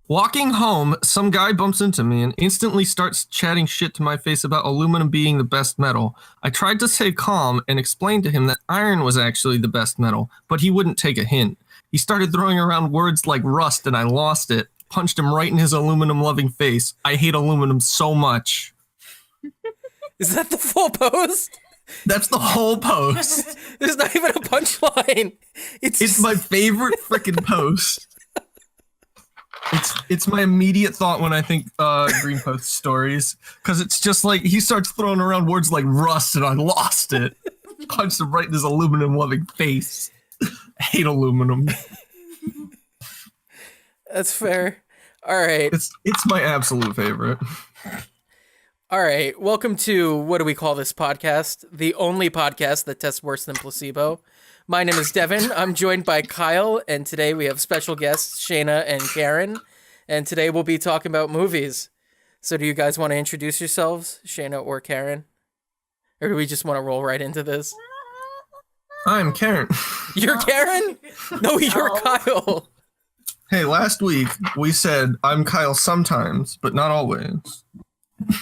Walking home, some guy bumps into me and instantly starts chatting shit to my face about aluminum being the best metal. I tried to stay calm and explain to him that iron was actually the best metal, but he wouldn't take a hint. He started throwing around words like rust and I lost it. Punched him right in his aluminum-loving face. I hate aluminum so much. Is that the full post? That's the whole post. There's not even a punchline. It's my favorite freaking post. It's my immediate thought when I think Green Post stories, because it's just like he starts throwing around words like rust and I lost it. Punched him right in his aluminum-loving face. I hate aluminum. That's fair. All right. It's my absolute favorite. All right. Welcome to, what do we call this podcast? The only podcast that tests worse than placebo. My name is Devin. I'm joined by Kyle, and today we have special guests Shaina and Karen, and today we'll be talking about movies. So do you guys want to introduce yourselves, Shaina or Karen? Or do we just want to roll right into this? I'm Karen. You're Karen? No, you're Kyle. Hey, last week we said I'm Kyle sometimes, but not always.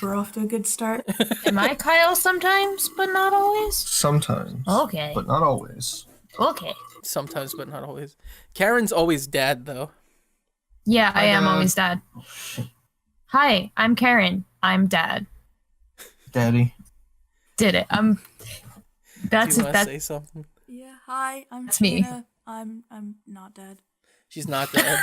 We're off to a good start. Am I Kyle sometimes, but not always? Sometimes. Okay. But not always. Okay. Sometimes, but not always. Karen's always dad, though. Yeah, I am Dad. always dad. Hi, I'm Karen. I'm dad. Daddy. Did it. That's Do you want to that. say something? Yeah, hi, I'm That's me. Shaina. I'm not dead. She's not dad.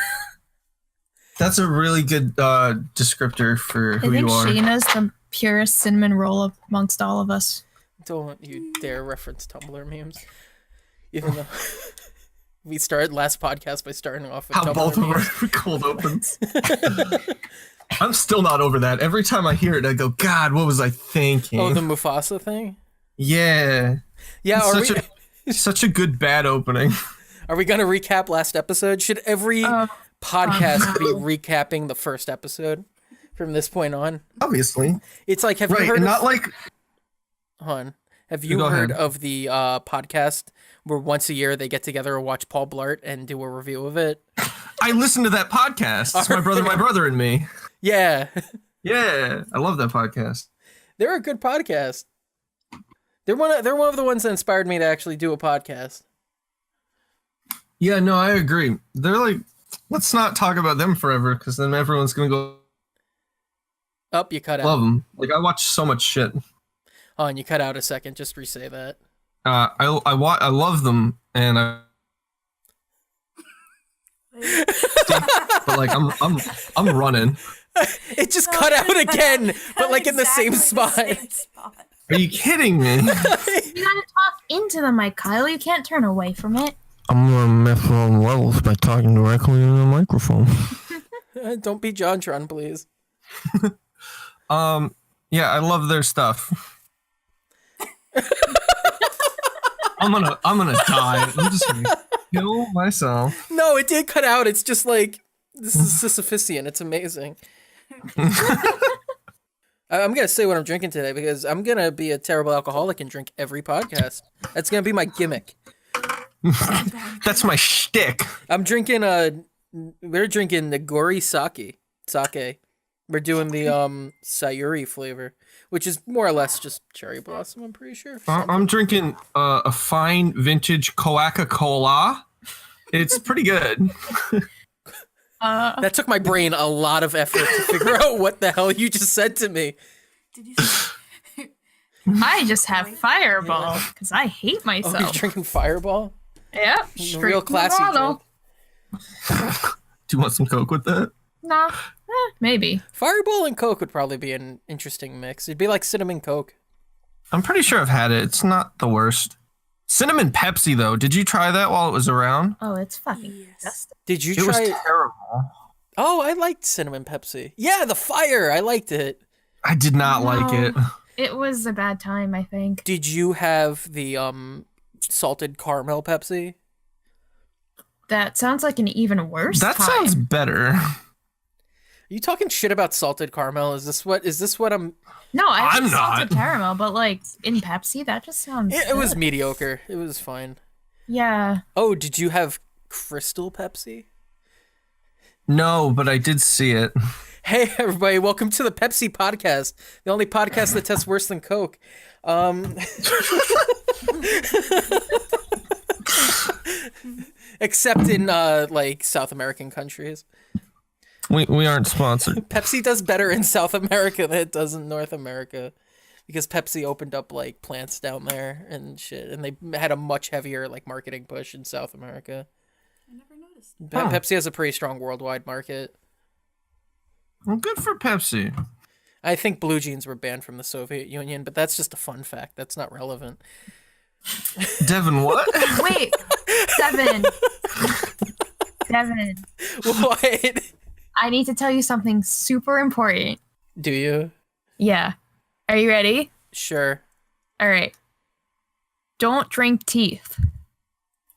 That's a really good descriptor for I who think you are. Shayna's the purest cinnamon roll amongst all of us. Don't you dare reference Tumblr memes. Even though we started last podcast by starting off with How Tumblr both of memes. our cold opens. I'm still not over that. Every time I hear it, I go, God, what was I thinking? Oh, the Mufasa thing? Yeah. Yeah, It's such a good bad opening. are we going to recap last episode? Should every podcast be recapping the first episode from this point on? Obviously. It's like, have you Right, heard and of... not like... Hon, have you Go heard ahead. of the podcast where once a year they get together and watch Paul Blart and do a review of it? I listened to that podcast. It's my brother, and me. Yeah. Yeah, I love that podcast. They're a good podcast. They're one of the ones that inspired me to actually do a podcast. Yeah, no, I agree. They're like, let's not talk about them forever, because then everyone's gonna go Up, you cut out. love them. Like, I watch so much shit. Oh, and you cut out a second. Just re-say that. I love them, and I. But like, I'm running. It just cut out again, but like in the same spot. Are you kidding me? You gotta talk into the mic, Kyle. You can't turn away from it. I'm gonna mess on levels by talking directly into the microphone. Don't be JonTron, please. Yeah, I love their stuff. I'm gonna die. I'm just gonna kill myself. No, it did cut out. It's just like, this is Sisyphusian. It's amazing. I'm going to say what I'm drinking today because I'm going to be a terrible alcoholic and drink every podcast. That's going to be my gimmick. That's my shtick. We're drinking Nagori sake. We're doing the Sayuri flavor, which is more or less just cherry blossom, I'm pretty sure. I'm drinking a fine vintage Coca-Cola. It's pretty good. That took my brain a lot of effort to figure out what the hell you just said to me. Did you say I just have Fireball because I hate Oh, you're myself. drinking Fireball? Yep. Real straight from the classy bottle. joke. Do you want some Coke with that? Nah, maybe. Fireball and Coke would probably be an interesting mix. It'd be like cinnamon Coke. I'm pretty sure I've had it. It's not the worst. Cinnamon Pepsi, though. Did you try that while it was around? Oh, it's fucking Yes. disgusting. Did you It was try? terrible. Oh, I liked cinnamon Pepsi. Yeah, the fire. I liked it. I did not like No. it. It was a bad time, I think. Did you have the salted caramel Pepsi? That sounds like an even worse That time. sounds better. Are you talking shit about salted caramel? Is this what I'm... No, I I'm have salted not. caramel, but like in Pepsi, that just sounds. It was good. mediocre. It was fine. Yeah. Oh, did you have Crystal Pepsi? No, but I did see it. Hey, everybody, welcome to the Pepsi podcast, the only podcast that tests worse than Coke. Except in, like, South American countries. We aren't sponsored. Pepsi does better in South America than it does in North America. Because Pepsi opened up, like, plants down there and shit. And they had a much heavier, like, marketing push in South America. I never noticed. Pepsi has a pretty strong worldwide market. Well, good for Pepsi. I think blue jeans were banned from the Soviet Union, but that's just a fun fact. That's not relevant. Devin, what? Wait, Devin, What? I need to tell you something super important. Do you? Yeah. Are you ready? Sure. All right. Don't drink teeth.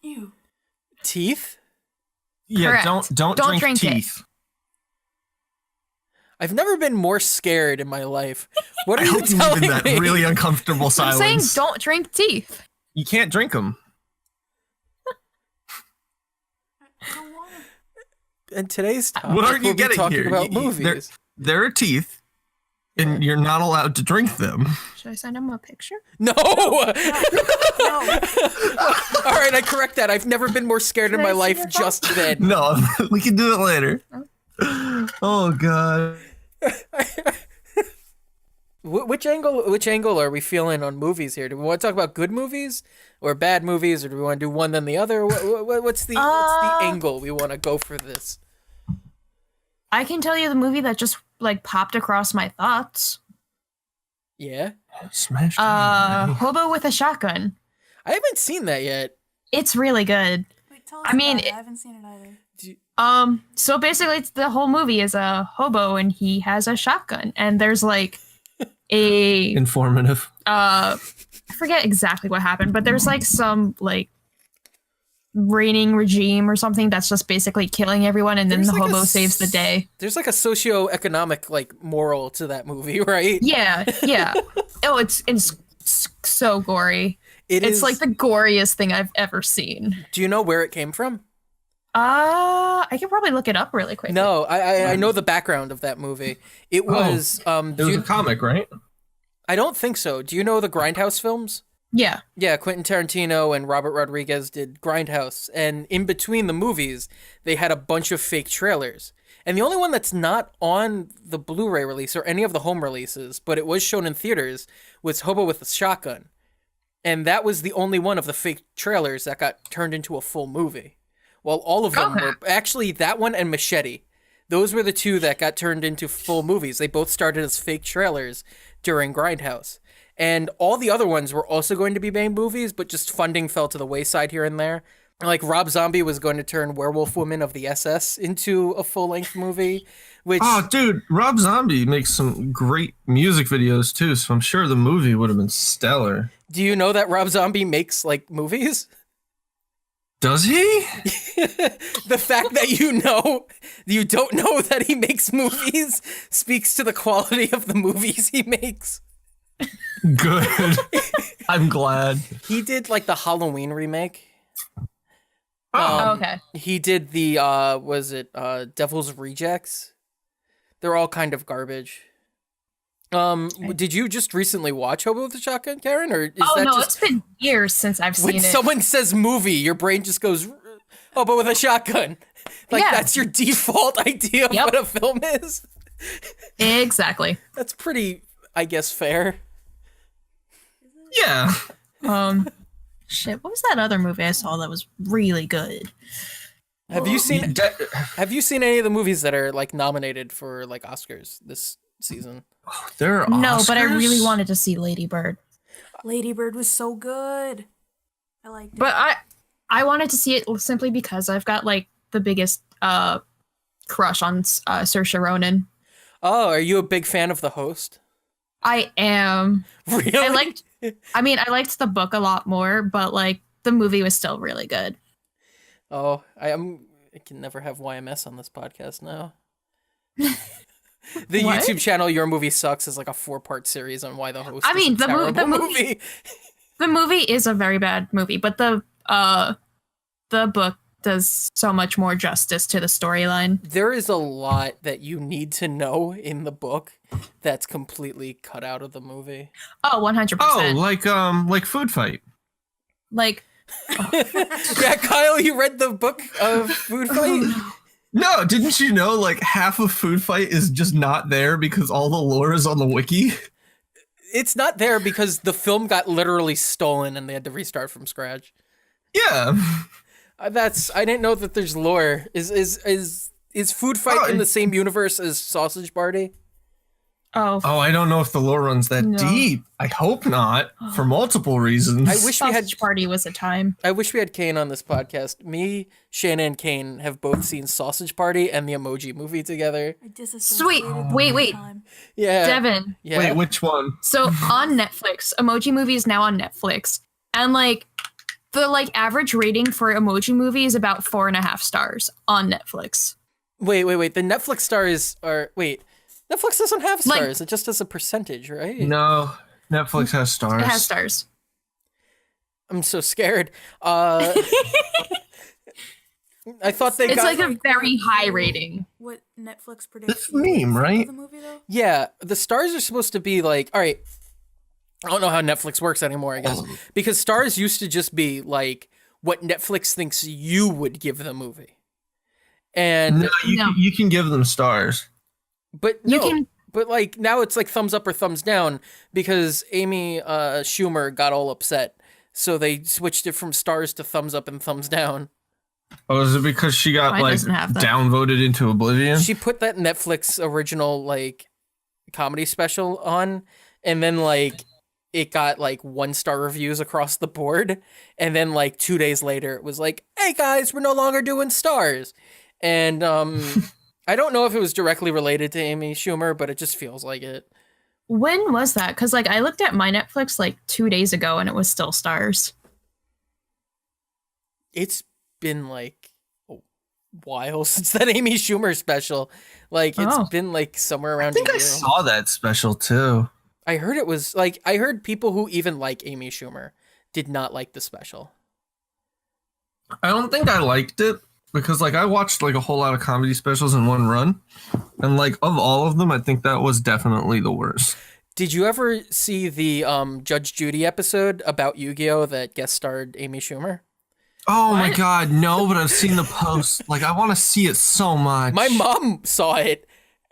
Ew. Teeth? Yeah, Correct. don't drink teeth. I've never been more scared in my life. What are I you hope you telling live in that me? really uncomfortable I'm silence. saying don't drink teeth. You can't drink them. I don't want to. In today's topic, What are you we'll be getting talking here? about There- movies. There are teeth, and you're not allowed to drink them. Should I send him a picture? No! No. All right, I correct that. I've never been more scared in Should my I see life your phone? just then. No, we can do it later. Oh god. Which angle are we feeling on movies here? Do we want to talk about good movies or bad movies, or do we want to do one then the other? What's the angle we want to go for this? I can tell you the movie that just like popped across my thoughts. Yeah, Smash. Hobo with a Shotgun. I haven't seen that yet. It's really good. Wait, tell us I mean, about it. I haven't seen it either. So basically it's the whole movie is a hobo and he has a shotgun and there's like a Informative. I forget exactly what happened, but there's like some like reigning regime or something that's just basically killing everyone and then There's the like a hobo saves the day. There's like a socio-economic like moral to that movie, right? Yeah. Oh, it's so gory. It's like the goriest thing I've ever seen. Do you know where it came from? I can probably look it up really quick. No, I know the background of that movie. It was It was a comic, right? I don't think so. Do you know the Grindhouse films? Yeah. Yeah, Quentin Tarantino and Robert Rodriguez did Grindhouse, and in between the movies, they had a bunch of fake trailers. And the only one that's not on the Blu-ray release or any of the home releases, but it was shown in theaters, was Hobo with a Shotgun. And that was the only one of the fake trailers that got turned into a full movie. Well, all of them were actually that one and Machete. Those were the two that got turned into full movies. They both started as fake trailers during Grindhouse. And all the other ones were also going to be main movies, but just funding fell to the wayside here and there. Like Rob Zombie was going to turn Werewolf Woman of the SS into a full-length movie, which... Oh, dude, Rob Zombie makes some great music videos too, so I'm sure the movie would have been stellar. Do you know that Rob Zombie makes, like, movies? Does he? The fact that you don't know that he makes movies speaks to the quality of the movies he makes. Good. I'm glad. He did like the Halloween remake. Okay. He did the Devil's Rejects. They're all kind of garbage. Did you just recently watch Hobo with a Shotgun, Karen, or is that no, just it's been years since I've seen when it. someone says movie, your brain just goes Hobo with a Shotgun? Like Yeah. that's your default idea of Yep. what a film is? Exactly. That's pretty, I guess, fair. Yeah. Shit, what was that other movie I saw that was really good? Have you seen any of the movies that are like nominated for like Oscars this season? There are No, but I Oscars? really wanted to see Lady Bird. Lady Bird was so good. I liked it. But I wanted to see it simply because I've got like the biggest crush on Saoirse Ronan. Oh, are you a big fan of The Host? I am. Really? I liked the book a lot more, but like the movie was still really good. Oh, I can never have YMS on this podcast now. The What? YouTube channel Your Movie Sucks is like a 4-part series on why The Host I mean, is a terrible movie. The movie is a very bad movie, but the book does so much more justice to the storyline. There is a lot that you need to know in the book that's completely cut out of the movie. Oh, 100%. Oh, like Food Fight. Like, Yeah, Kyle, you read the book of Food Fight? No, didn't you know like half of Food Fight is just not there because all the lore is on the wiki? It's not there because the film got literally stolen and they had to restart from scratch. Yeah. I didn't know that there's lore. Is Food Fight in the same universe as Sausage Party? Oh, I don't know if the lore runs that deep. I hope not, for multiple reasons. I wish we had Sausage Party was a time. I wish we had Kane on this podcast. Me, Shaina, and Kane have both seen Sausage Party and the Emoji Movie together. I disassociated Sweet. the Wait, whole wait. time. Yeah. Devin. Yeah. Wait, which one? So on Netflix, Emoji Movie is now on Netflix. And like the like average rating for Emoji Movie is about 4.5 stars on Netflix. Wait. The Netflix stars are Netflix doesn't have stars. It just has a percentage, right? No, Netflix has stars. It has stars. I'm so scared. I thought they It's got like a very high rating. What Netflix predicts? It's meme, right? The movie though. Yeah, the stars are supposed to be like, all right, I don't know how Netflix works anymore, I guess. Because stars used to just be like what Netflix thinks you would give the movie. And No, you can give them stars. but You no, can- but like now it's like thumbs up or thumbs down because Amy Schumer got all upset. So they switched it from stars to thumbs up and thumbs down. Oh, is it because she got Mine like doesn't have that. downvoted into oblivion? She put that Netflix original like comedy special on, and then like it got like 1-star reviews across the board, and then like 2 days later it was like, hey guys, we're no longer doing stars. And I don't know if it was directly related to Amy Schumer, but it just feels like it. When was that? Because like I looked at my Netflix like 2 days ago and it was still stars. It's been like a while since that Amy Schumer special. Like it's been like somewhere around I think a I year. saw that special too. I heard it was like, I heard people who even like Amy Schumer did not like the special. I don't think I liked it because like I watched like a whole lot of comedy specials in one run, and like of all of them, I think that was definitely the worst. Did you ever see the Judge Judy episode about Yu-Gi-Oh that guest starred Amy Schumer? Oh my god, no! But I've seen the post. Like I want to see it so much. My mom saw it,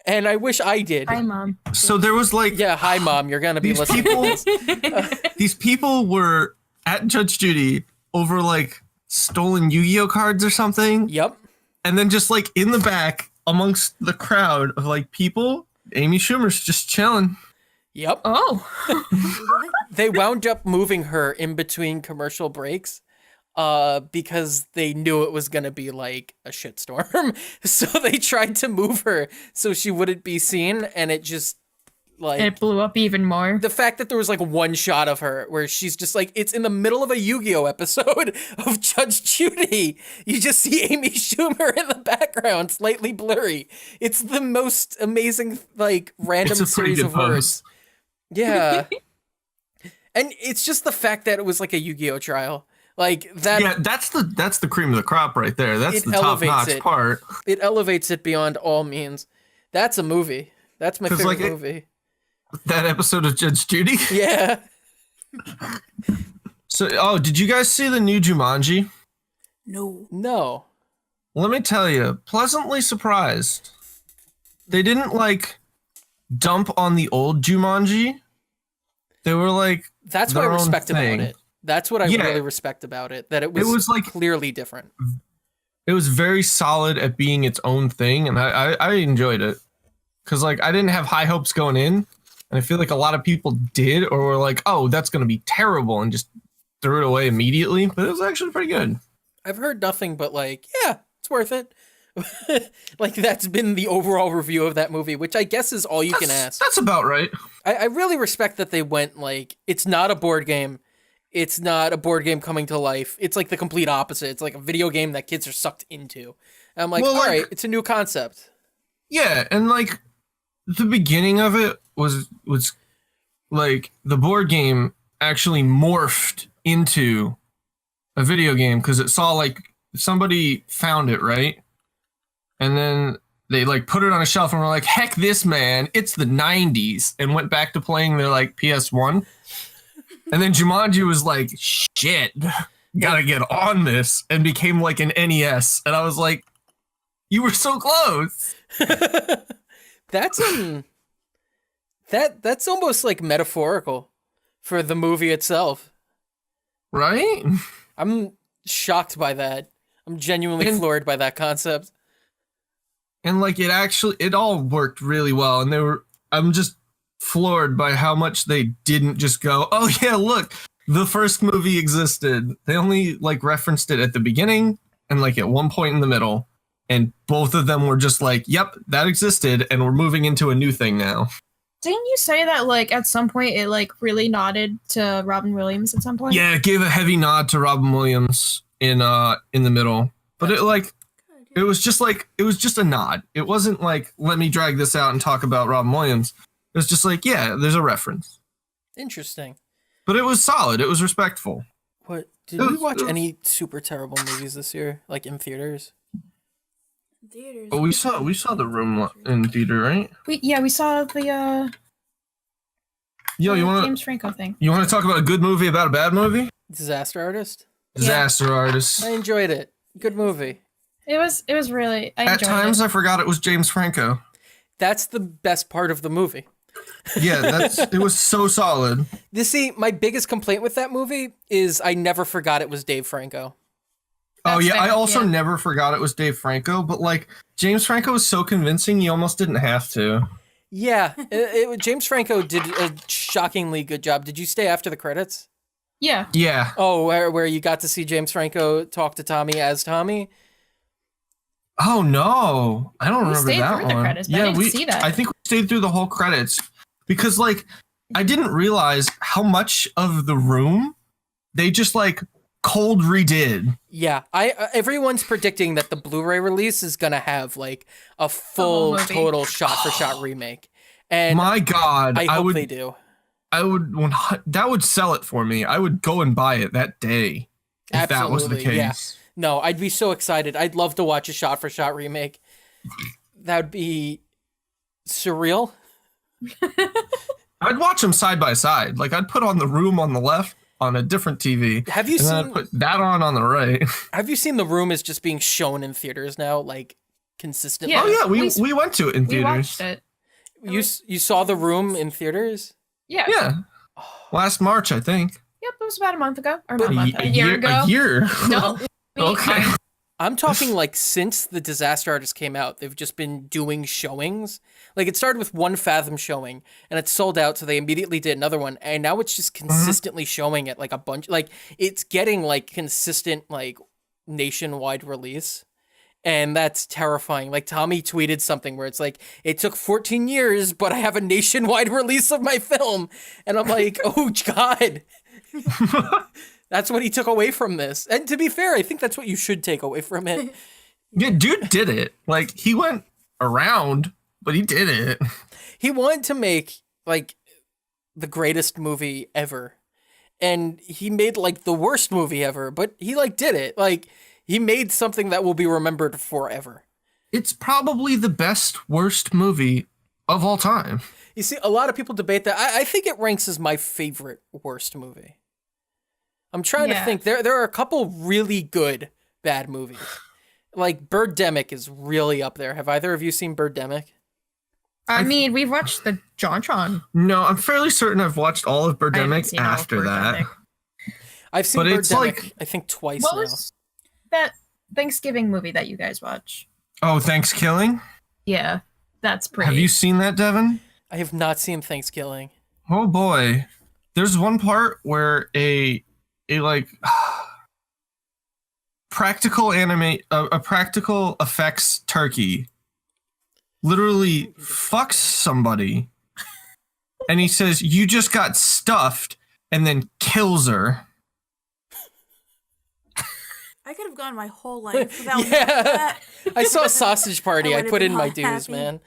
and I wish I did. Hi, Mom. So there was like Yeah, hi mom, you're gonna be these listening people. to this. These people were at Judge Judy over like stolen Yu-Gi-Oh cards or something, Yep. and then just like in the back amongst the crowd of like people, Amy Schumer's just chilling. Yep. Oh. They wound up moving her in between commercial breaks because they knew it was going to be like a shitstorm. So they tried to move her so she wouldn't be seen, and it just like It blew up even more. the fact that there was like one shot of her where she's just like, it's in the middle of a Yu-Gi-Oh episode of Judge Judy. You just see Amy Schumer in the background, slightly blurry. It's the most amazing, like, random It's a pretty series good of words. post. Yeah. And it's just the fact that it was like a Yu-Gi-Oh trial. Like that, Yeah, that's the cream of the crop right there. That's It the top elevates notch it. part. it elevates it beyond all means. That's a movie. That's my 'Cause, favorite like, movie. That episode of Judge Judy. Yeah. So, did you guys see the new Jumanji? No. No. Let me tell you, pleasantly surprised. They didn't like dump on the old Jumanji. They were like, That's what I their own respect thing. about it. That's what I Yeah. really respect about it. That it was like- clearly different. it was very solid at being its own thing, and I enjoyed it. Cause like I didn't have high hopes going in, and I feel like a lot of people did, or were like, oh, that's gonna be terrible, and just threw it away immediately. But it was actually pretty good. I've heard nothing but like, yeah, it's worth it. Like that's been the overall review of that movie, which I guess is all you can ask. That's about right. I really respect that they went like, it's not a board game. It's not a board game coming to life. It's like the complete opposite. It's like a video game that kids are sucked into. And I'm like, Well, all like- right, it's a new concept. Yeah, and like the beginning of it was like the board game actually morphed into a video game because it saw like somebody found it, right? And then they like put it on a shelf and were like, heck this, man, it's the 90s, and went back to playing their like PS1. And then Jumanji was like, shit, gotta get on this, and became like an NES. And I was like, you were so close. That's that's almost like metaphorical for the movie itself. Right? I'm shocked by that. I'm genuinely floored by that concept. And like it all worked really well. And I'm just floored by how much they didn't just go, oh yeah, look, the first movie existed. They only like referenced it at the beginning and like at one point in the middle. And both of them were just like, yep, that existed, and we're moving into a new thing now. Didn't you say that like at some point it like really nodded to Robin Williams at some point? Yeah, it gave a heavy nod to Robin Williams in the middle. But it was just a nod. It wasn't like, let me drag this out and talk about Robin Williams. It was just like, yeah, there's a reference. Interesting. But it was solid. It was respectful. What did we watch any super terrible movies this year, like in theaters? Theaters. Oh, we saw The Room in theater, right? We saw the Yo, James Franco thing. You want to talk about a good movie about a bad movie? Disaster Artist? Disaster Artist. I enjoyed it. Good movie. It was really. I At enjoyed times, it. I forgot it was James Franco. That's the best part of the movie. Yeah, it was so solid. See, my biggest complaint with that movie is I never forgot it was Dave Franco. Oh That's yeah, fair, I also yeah. never forgot it was Dave Franco, but like James Franco was so convincing, you almost didn't have to. Yeah, James Franco did a shockingly good job. Did you stay after the credits? Yeah. Yeah. Oh, where you got to see James Franco talk to Tommy as Tommy? Oh no, I don't We remember stayed that through the one. credits, but I didn't see that. I think we stayed through the whole credits because like I didn't realize how much of The Room they just like cold redid. Yeah, everyone's predicting that the Blu-ray release is gonna have like a full, movie. total shot-for-shot remake, and My God, I hope they do. That would sell it for me. I would go and buy it that day if that was the Absolutely, yeah. case. No, I'd be so excited. I'd love to watch a shot-for-shot remake. That would be surreal. I'd watch them side by side. Like I'd put on The Room on the left on a different TV. Have you and then I'd seen? put that on the right. Have you seen The Room is just being shown in theaters now, like consistently? Yeah. Oh yeah, we went to it in We theaters. watched it. You saw The Room in theaters? Yeah. Yeah. Last March, I think. Yep, it was about a month ago. Or not a month. A A year ago. A year. No. Okay. I'm talking like since the Disaster Artist came out, they've just been doing showings. Like it started with one Fathom showing and it sold out, so they immediately did another one, and now it's just consistently showing at like a bunch. Like it's getting like consistent like nationwide release, and that's terrifying. Like Tommy tweeted something where it's like, it took 14 years, but I have a nationwide release of my film, and I'm like, oh God. That's what he took away from this. And to be fair, I think that's what you should take away from it. Yeah, dude did it. Like he went around, but he did it. He wanted to make like the greatest movie ever. And he made like the worst movie ever, but he like did it. Like he made something that will be remembered forever. It's probably the best worst movie of all time. You see, a lot of people debate that. I think it ranks as my favorite worst movie. I'm trying to think. There are a couple really good bad movies. Like Birdemic is really up there. Have either of you seen Birdemic? I mean, we've watched the JonTron. No, I'm fairly certain I've watched all of I haven't Birdemic seen all of after that. Birdemic. I've seen But Birdemic, it's like- I think twice What now. was that Thanksgiving movie that you guys watch? Oh, Thanksgiving? Yeah, that's pretty. Have you seen that, Devin? I have not seen Thanksgiving. Oh boy. There's one part where a like practical effects turkey literally fucks somebody, and he says, you just got stuffed, and then kills her. I could have gone my whole life without Yeah. that. I saw Sausage Party. I I would've put in been my all dues, happy. man.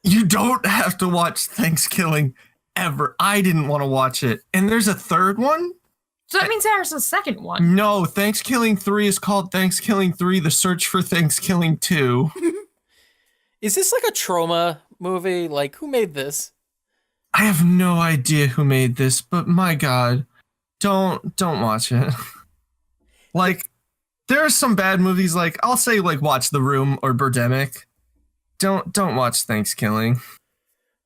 You don't have to watch Thanksgiving ever. I didn't want to watch it. And there's a third one. So that means there's a second one. No, Thanksgiving 3 is called Thanksgiving 3, The Search for Thanksgiving 2. Is this like a trauma movie? Like, who made this? I have no idea who made this, but my God, don't watch it. Like, there are some bad movies, like, I'll say, like, watch The Room or Birdemic. Don't watch Thanksgiving.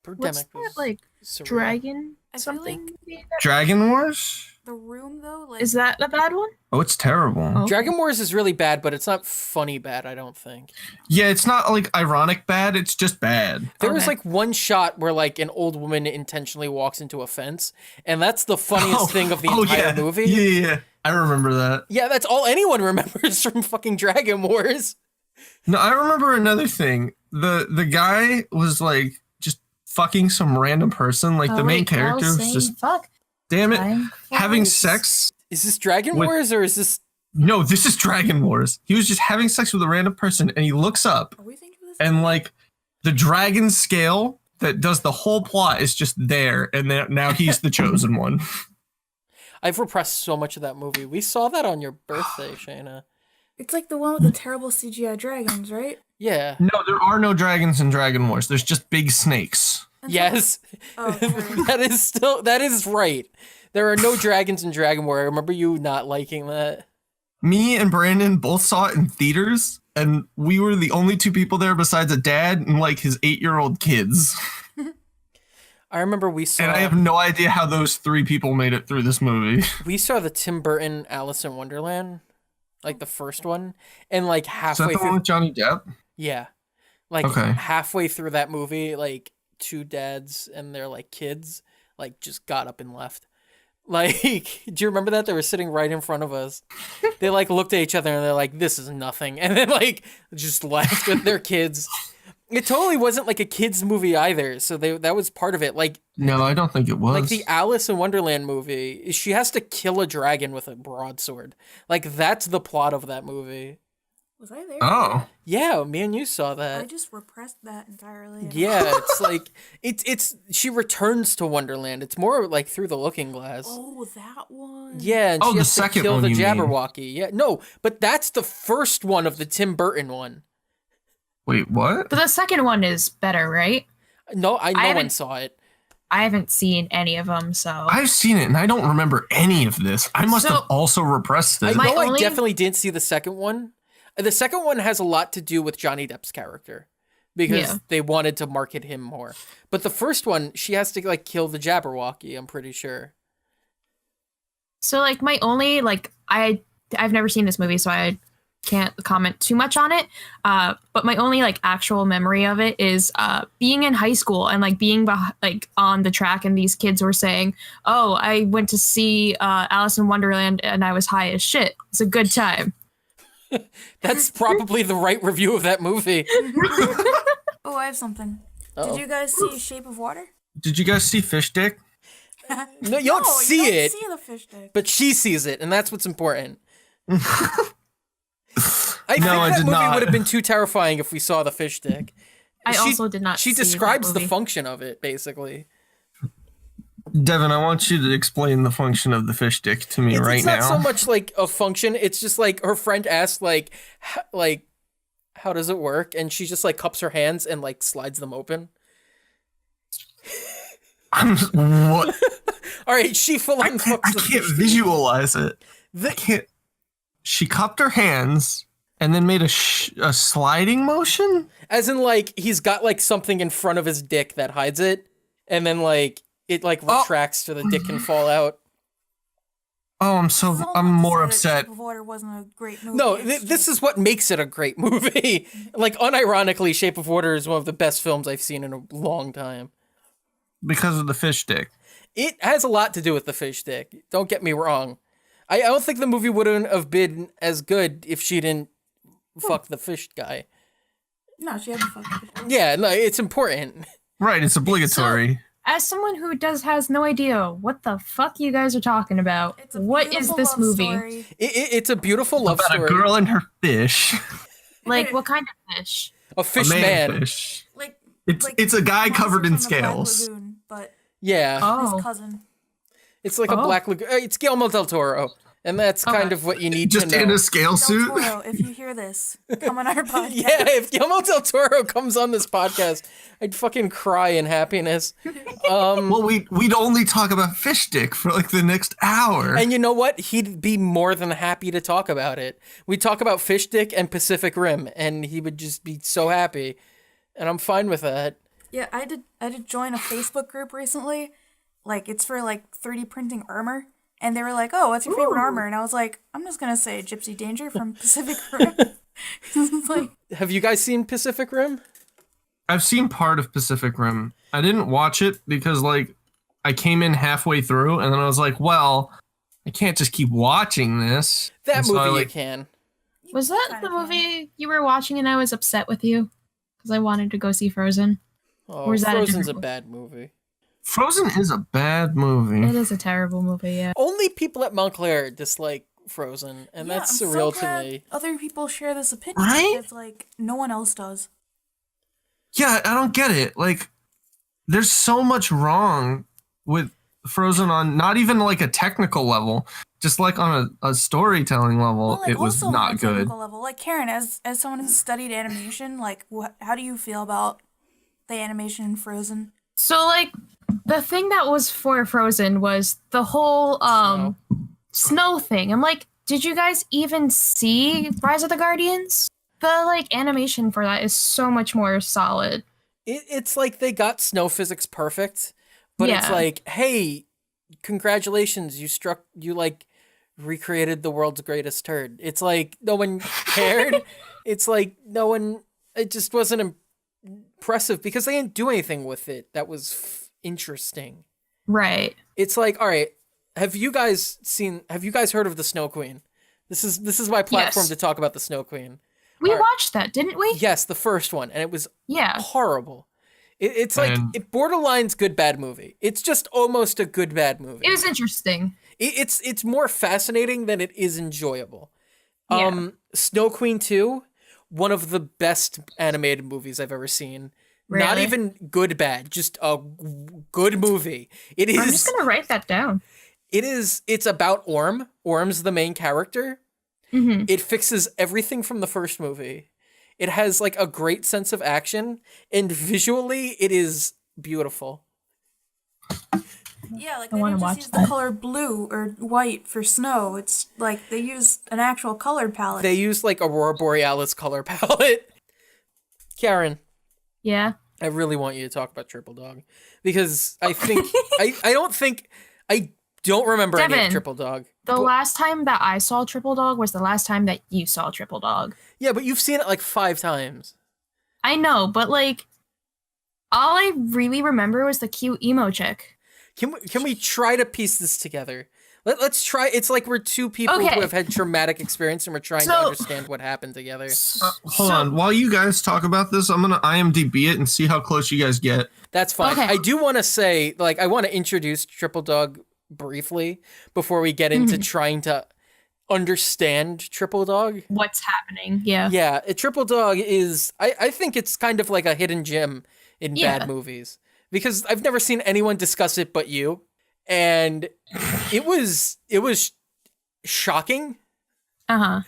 What's Birdemic that, was like, surreal. dragon I feel something? like movie? Dragon Wars? The Room, though, like Is that a bad one? Oh, it's terrible. Oh. Dragon Wars is really bad, but it's not funny bad, I don't think. Yeah, it's not, like, ironic bad, it's just bad. There was Okay. like one shot where like an old woman intentionally walks into a fence, and that's the funniest thing of the entire yeah. movie. Yeah, I remember that. Yeah, that's all anyone remembers from fucking Dragon Wars. No, I remember another thing. The guy was, like, just fucking some random person. Like, the main character was just, fuck. damn it, Fine. having Yes. sex. Is this Dragon With- Wars or is this? No, this is Dragon Wars. He was just having sex with a random person, and he looks up, are we thinking of this? and, like, the dragon scale that does the whole plot is just there, and now he's the chosen one. I've repressed so much of that movie. We saw that on your birthday, Shaina. It's like the one with the terrible CGI dragons, right? Yeah. No, there are no dragons in Dragon Wars. There's just big snakes. Yes. Oh, sorry. that is right. There are no dragons in Dragon War. I remember you not liking that. Me and Brandon both saw it in theaters, and we were the only two people there besides a dad and, like, his 8-year-old kids. I remember we saw And I have no idea how those 3 people made it through this movie. we saw the Tim Burton Alice in Wonderland, like the first one, and like Is that halfway the one through, with Johnny Depp? yeah, like Okay. halfway through that movie, like 2 dads and their like kids like just got up and left. Like, do you remember that? They were sitting right in front of us. They like looked at each other and they're like, "This is nothing," and then like just left with their kids. It totally wasn't like a kids movie either. So that was part of it. Like No, I don't think it was. the Alice in Wonderland movie, she has to kill a dragon with a broadsword. Like that's the plot of that movie. Was I there? Oh. Yeah, me and you saw I that. just repressed that entirely. Yeah, it's like it's she returns to Wonderland. It's more like Through the Looking Glass. Oh, that one. Yeah, and Oh, she the has to second kill one the you mean. Jabberwocky. Yeah, no, but that's the first one of the Tim Burton one. Wait, what? But the second one is better, right? No, no one haven't- saw it. I haven't seen any of them, so I've seen it, and I don't remember any of this. I must So- have also repressed I it. My know I only- definitely didn't see the second one. The second one has a lot to do with Johnny Depp's character because Yeah. they wanted to market him more. But the first one, she has to like kill the Jabberwocky, I'm pretty sure. So like my only like I've never seen this movie, so I can't comment too much on it. But my only like actual memory of it is being in high school and like being like on the track, and these kids were saying, "Oh, I went to see Alice in Wonderland and I was high as shit. It's a good time." That's probably the right review of that movie. Oh, I have something. Uh-oh. Did you guys see Shape of Water? Did you guys see Fish Dick? No, you don't see you don't it, see the fish dick. but she sees it, and that's what's important. I think No, I that did movie not. would have been too terrifying if we saw the fish dick. I also did not She see that describes the movie. function of it, basically. Devin, I want you to explain the function of the fish dick to me right It's now. not so much like a function. It's just like her friend asked, like, how does it work? And she just like cups her hands and like slides them open. What? All right, she full on I fucks the can't fish. visualize it. The- I can't. She cupped her hands and then made a sliding motion? As in, like, he's got like something in front of his dick that hides it, and then like it like retracts so the dick can fall out. Oh, I'm This is all I'm not to more say that upset. Shape of Water wasn't a great movie. No, it's this just- is what makes it a great movie. Like, unironically, Shape of Water is one of the best films I've seen in a long time. Because of the fish dick. It has a lot to do with the fish dick. Don't get me wrong. I don't think the movie wouldn't have been as good if she didn't fuck the fish guy. No, she had to fuck the fish. Yeah, no, it's important. Right, it's obligatory. As someone who has no idea what the fuck you guys are talking about, It's a what is beautiful this love movie? story. It's a beautiful love About story. a girl and her fish. Like, what kind of fish? A A fish man man. fish. Like It's a guy Monster covered in from the Black scales. Lagoon, but Yeah. Oh, his cousin. It's like a Oh. black lagoon. It's Guillermo del Toro, and that's kind of what you need Just to know. in a scale Del suit. Toro, if you hear this, come on our podcast. Yeah, if Guillermo del Toro comes on this podcast, I'd fucking cry in happiness. Well, we'd only talk about fish dick for like the next hour. And you know what? He'd be more than happy to talk about it. We'd talk about fish dick and Pacific Rim, and he would just be so happy. And I'm fine with that. Yeah, I did join a Facebook group recently. Like, it's for like 3D printing armor. And they were like, "Oh, what's your favorite armor?" And I was like, "I'm just gonna say Gypsy Danger from Pacific Rim." It's like, Have you guys seen Pacific Rim? I've seen part of Pacific Rim. I didn't watch it because like I came in halfway through and then I was like, well, I can't just keep watching this. That And so movie I, you like, can. Was that Kinda the can. movie you were watching and I was upset with you? Because I wanted to go see Frozen. Oh, Or is that a Frozen's a different- bad movie. Frozen is a bad movie. It is a terrible movie, yeah. Only people at Montclair dislike Frozen, and yeah, that's I'm surreal so to glad me. other people share this opinion. Right? It's like no one else does. Yeah, I don't get it. Like, there's so much wrong with Frozen on not even like a technical level, just like on a storytelling level. Well, like It was also on a not good. technical level. Like Karen, as someone who's studied animation, like how do you feel about the animation in Frozen? So, like, the thing that was for Frozen was the whole snow thing. I'm like, did you guys even see Rise of the Guardians? The like animation for that is so much more solid. It's like they got snow physics perfect, but it's Yeah. like, hey, congratulations, you like recreated the world's greatest turd. It's like no one cared. It's like no one. It just wasn't impressive because they didn't do anything with it that was interesting. Right. It's like, all right, have you guys heard of the Snow Queen? This is my platform Yes. to talk about the Snow Queen. We Alright. watched that, didn't we? Yes, the first one, and it was Yeah. horrible. It's like And- it borderlines good bad movie. It's just almost a good bad movie. It was interesting. It's more fascinating than it is enjoyable. Yeah. Snow Queen 2, one of the best animated movies I've ever seen. Not Really? even good bad, just a good movie. It I'm is just gonna write that down. it's about Orm. Orm's the main character. Mm-hmm. It fixes everything from the first movie. It has like a great sense of action, and visually it is beautiful. Yeah, like I they wanna don't just watch use that. the color blue or white for snow. It's like they use an actual color palette. They use like Aurora Borealis color palette. Karen, Yeah. I really want you to talk about Triple Dog because I think I don't remember any of Devin. Triple Dog. The last time that I saw Triple Dog was the last time that you saw Triple Dog. Yeah, but you've seen it like 5 times. I know, but like, all I really remember was the cute emo chick. Can we try to piece this together? Let's try. It's like we're two people Okay. who have had traumatic experience and we're trying to So- understand what happened together. Hold on. While you guys talk about this, I'm gonna IMDb it and see how close you guys get. That's fine. Okay. I do want to say, like, I want to introduce Triple Dog briefly before we get into trying to understand Triple Dog. What's happening? Yeah. Yeah, Triple Dog is, I think it's kind of like a hidden gem in Yeah. bad movies because I've never seen anyone discuss it but you. And it was shocking. Uh-huh.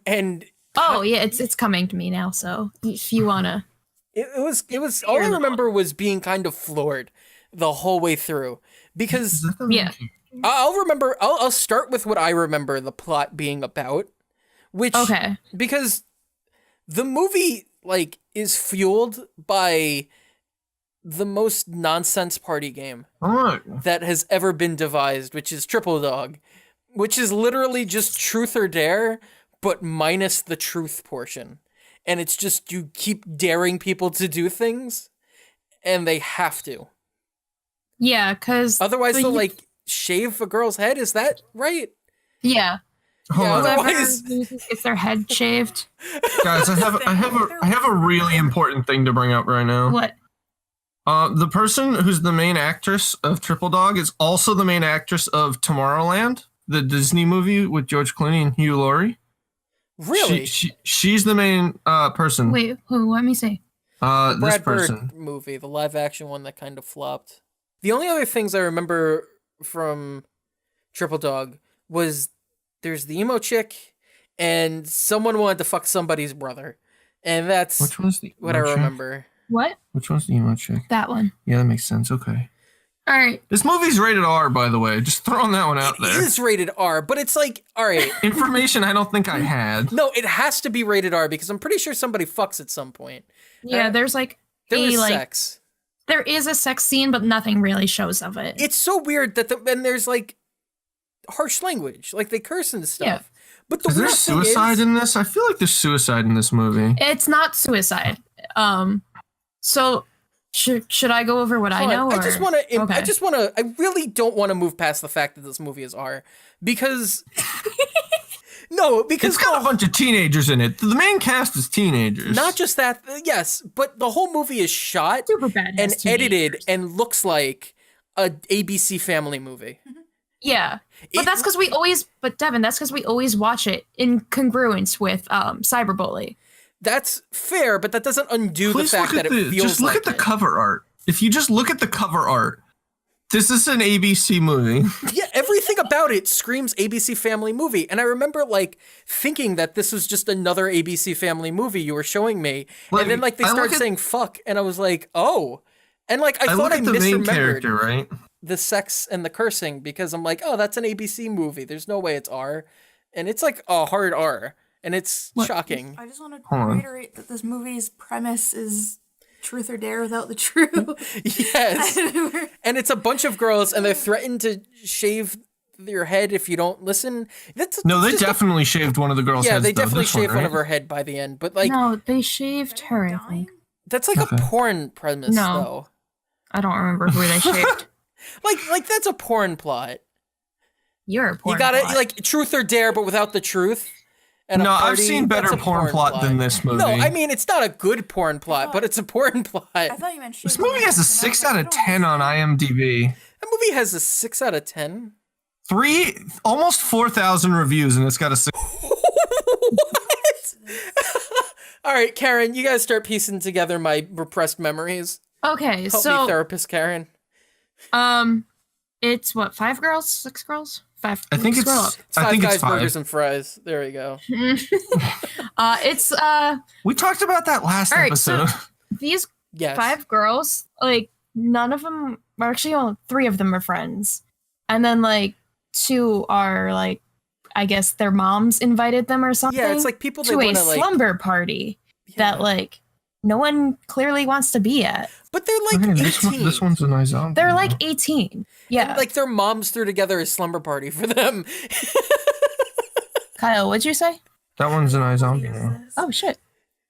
And Oh, yeah, it's coming to me now, so if you wanna. it was all I remember was being kind of floored the whole way through because Yeah. I'll start with what I remember the plot being about, which Okay. because the movie like is fueled by the most nonsense party game Oh, that has ever been devised, which is Triple Dog, which is literally just truth or dare, but minus the truth portion. And it's just you keep daring people to do things, and they have to. Yeah, because Otherwise, they'll like shave a girl's head. Is that right? Yeah. hold Yeah, on. Whoever Otherwise- gets their head shaved. Guys, I have a really important thing to bring up right now. What? The person who's the main actress of Triple Dog is also the main actress of Tomorrowland, the Disney movie with George Clooney and Hugh Laurie. Really? She's the main person. Wait, who? Let me see. This Brad person. Bird movie, the live action one that kind of flopped. The only other things I remember from Triple Dog was there's the emo chick, and someone wanted to fuck somebody's brother, and that's Which one's the what I emo chick? remember. What? Which one's the emo chick? That one. Yeah, that makes sense. Okay. All right. This movie's rated R, by the way. Just throwing that one out It there. is rated R, but it's like, all right. Information I don't think I had. No, it has to be rated R because I'm pretty sure somebody fucks at some point. Yeah, there's like There is like sex. there is a sex scene, but nothing really shows of it. It's so weird that and there's like harsh language, like they curse and stuff. Yeah. But the Is there weird thing suicide in this? I feel like there's suicide in this movie. It's not suicide. So should I go over what I Hold on, know? I just want to. Okay. I really don't want to move past the fact that this movie is R, because no, because It's got a bunch of teenagers in it. The main cast is teenagers. not just that. Yes, but the whole movie is shot Super bad and has edited teenagers. and looks like a ABC Family movie. Yeah. But that's because we always watch it in congruence with Cyberbully. That's fair, but that doesn't undo Please the fact look that at it feels just look like at the it. cover art. If you just look at the cover art, this is an ABC movie. Yeah, everything about it screams ABC Family movie. And I remember like thinking that this was just another ABC Family movie you were showing me. Like, and then like they I look started at- saying fuck and I was like, "Oh." And like I thought look I at the main misremembered character, right? the sex and the cursing because I'm like, "Oh, that's an ABC movie. There's no way it's R." And it's like a hard R and it's shocking. I just want to Hold on. reiterate that this movie's premise is truth or dare without the truth. Yes. And it's a bunch of girls and they're threatened to shave your head if you don't listen. No, they just a- definitely shaved one of the girls' Yeah, heads. they though. definitely This one, shaved one right? of her head by the end, but like No, they shaved her, I think. that's like a porn premise No. though. I don't remember who they shaved. Like that's a porn plot. You're a porn You got it plot. like truth or dare but without the truth. And a No, I've party, seen better that's a porn plot than this movie. No, I mean it's not a good porn plot, but it's a porn plot. I thought you meant This shaving movie has a legs, and I was 6 like, out I of don't 10 on IMDb. That movie has a 6 out of 10. Almost 4,000 reviews, and it's got a 6. What? All right, Karen, you guys start piecing together my repressed memories. Okay, Help me, so therapist Karen. it's what, 5 girls, 6 girls, 5. I think scroll it's. It's I Five think Guys it's 5. Burgers and Fries. There we go. up. It's We talked about that last all right. So episode. these Yes. 5 girls, like none of them, or actually only 3 of them are friends, and then like 2 are like, I guess their moms invited them or something. Yeah, it's like people that to a want to like. slumber party that like no one clearly wants to be at. But they're like Okay, 18. this one's a nice zombie. They're like 18. Yeah. And, like their moms threw together a slumber party for them. Kyle, what'd you say? That one's a nice zombie. What is Now. this? Oh shit.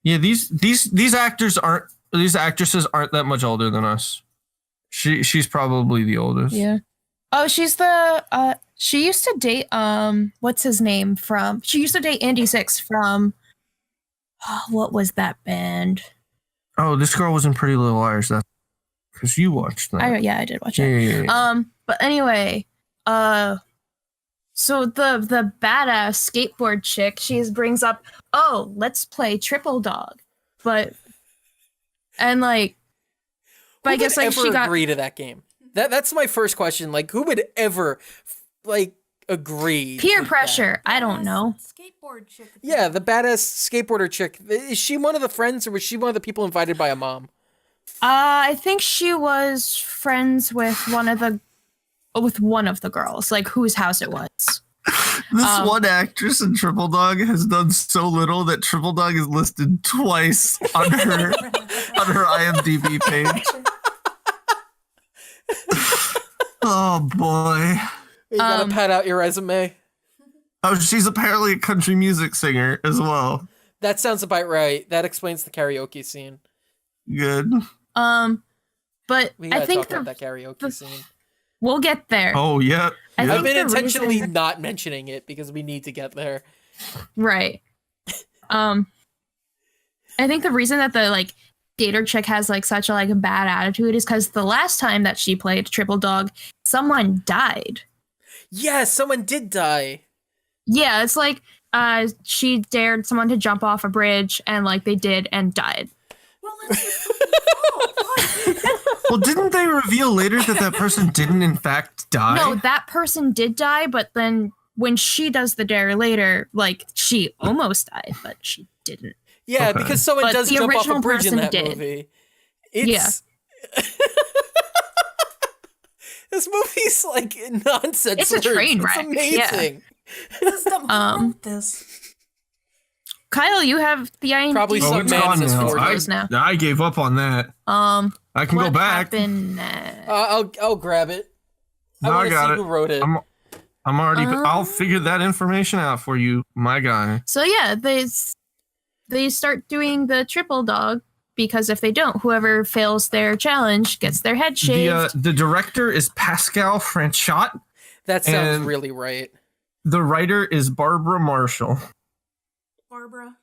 Yeah, these actresses aren't that much older than us. She's probably the oldest. Yeah. Oh, she's the she used to date what's his name from? She used to date Andy Six from what was that band? Oh, this girl was in Pretty Little Liars. That's because you watched that. I did watch it. Yeah. But anyway, so the badass skateboard chick, she brings up, "Oh, let's play Triple Dog." But and like but I Who guess would like she ever got agree to that game? That's my first question. Like, who would ever like agree? peer with pressure. I don't know. Skateboard chick. that? Yeah, the badass skateboarder chick. Is she one of the friends, or was she one of the people invited by a mom? I think she was friends with one of the girls, like whose house it was. This one actress in Triple Dog has done so little that Triple Dog is listed twice on her IMDb page. Oh boy. You gotta pad out your resume. Oh, she's apparently a country music singer as well. That sounds about right. That explains the karaoke scene. Good. But We gotta I think talk about that karaoke scene. we'll get there. Oh yeah. I yeah. I've think been the intentionally reason- not mentioning it because we need to get there. Right. I think the reason that the like skater chick has like such a like bad attitude is because the last time that she played Triple Dog, someone died. Yes, someone did die. Yeah, it's like she dared someone to jump off a bridge and like they did and died. Well, that's your fucking fault. Why? Well, didn't they reveal later that person didn't in fact die? No, that person did die, but then when she does the dare later, like, she almost died, but she didn't. Yeah, Okay. because someone But does the jump off a original bridge in person that did. movie. It's... This movie's like nonsense. It's a train wreck, It's amazing. Who wrote this? Kyle, you have the IMDb. Probably Oh, some it's man gone says now. 40s now. I gave up on that. I can go what back. happened? I'll grab it. No, I want to got see it. who wrote it. I'm already. I'll figure that information out for you, my guy. So yeah, they start doing the triple dog, because if they don't, whoever fails their challenge gets their head shaved. The director is Pascal Franchot. That sounds and really right. The writer is Barbara Marshall. Barbara,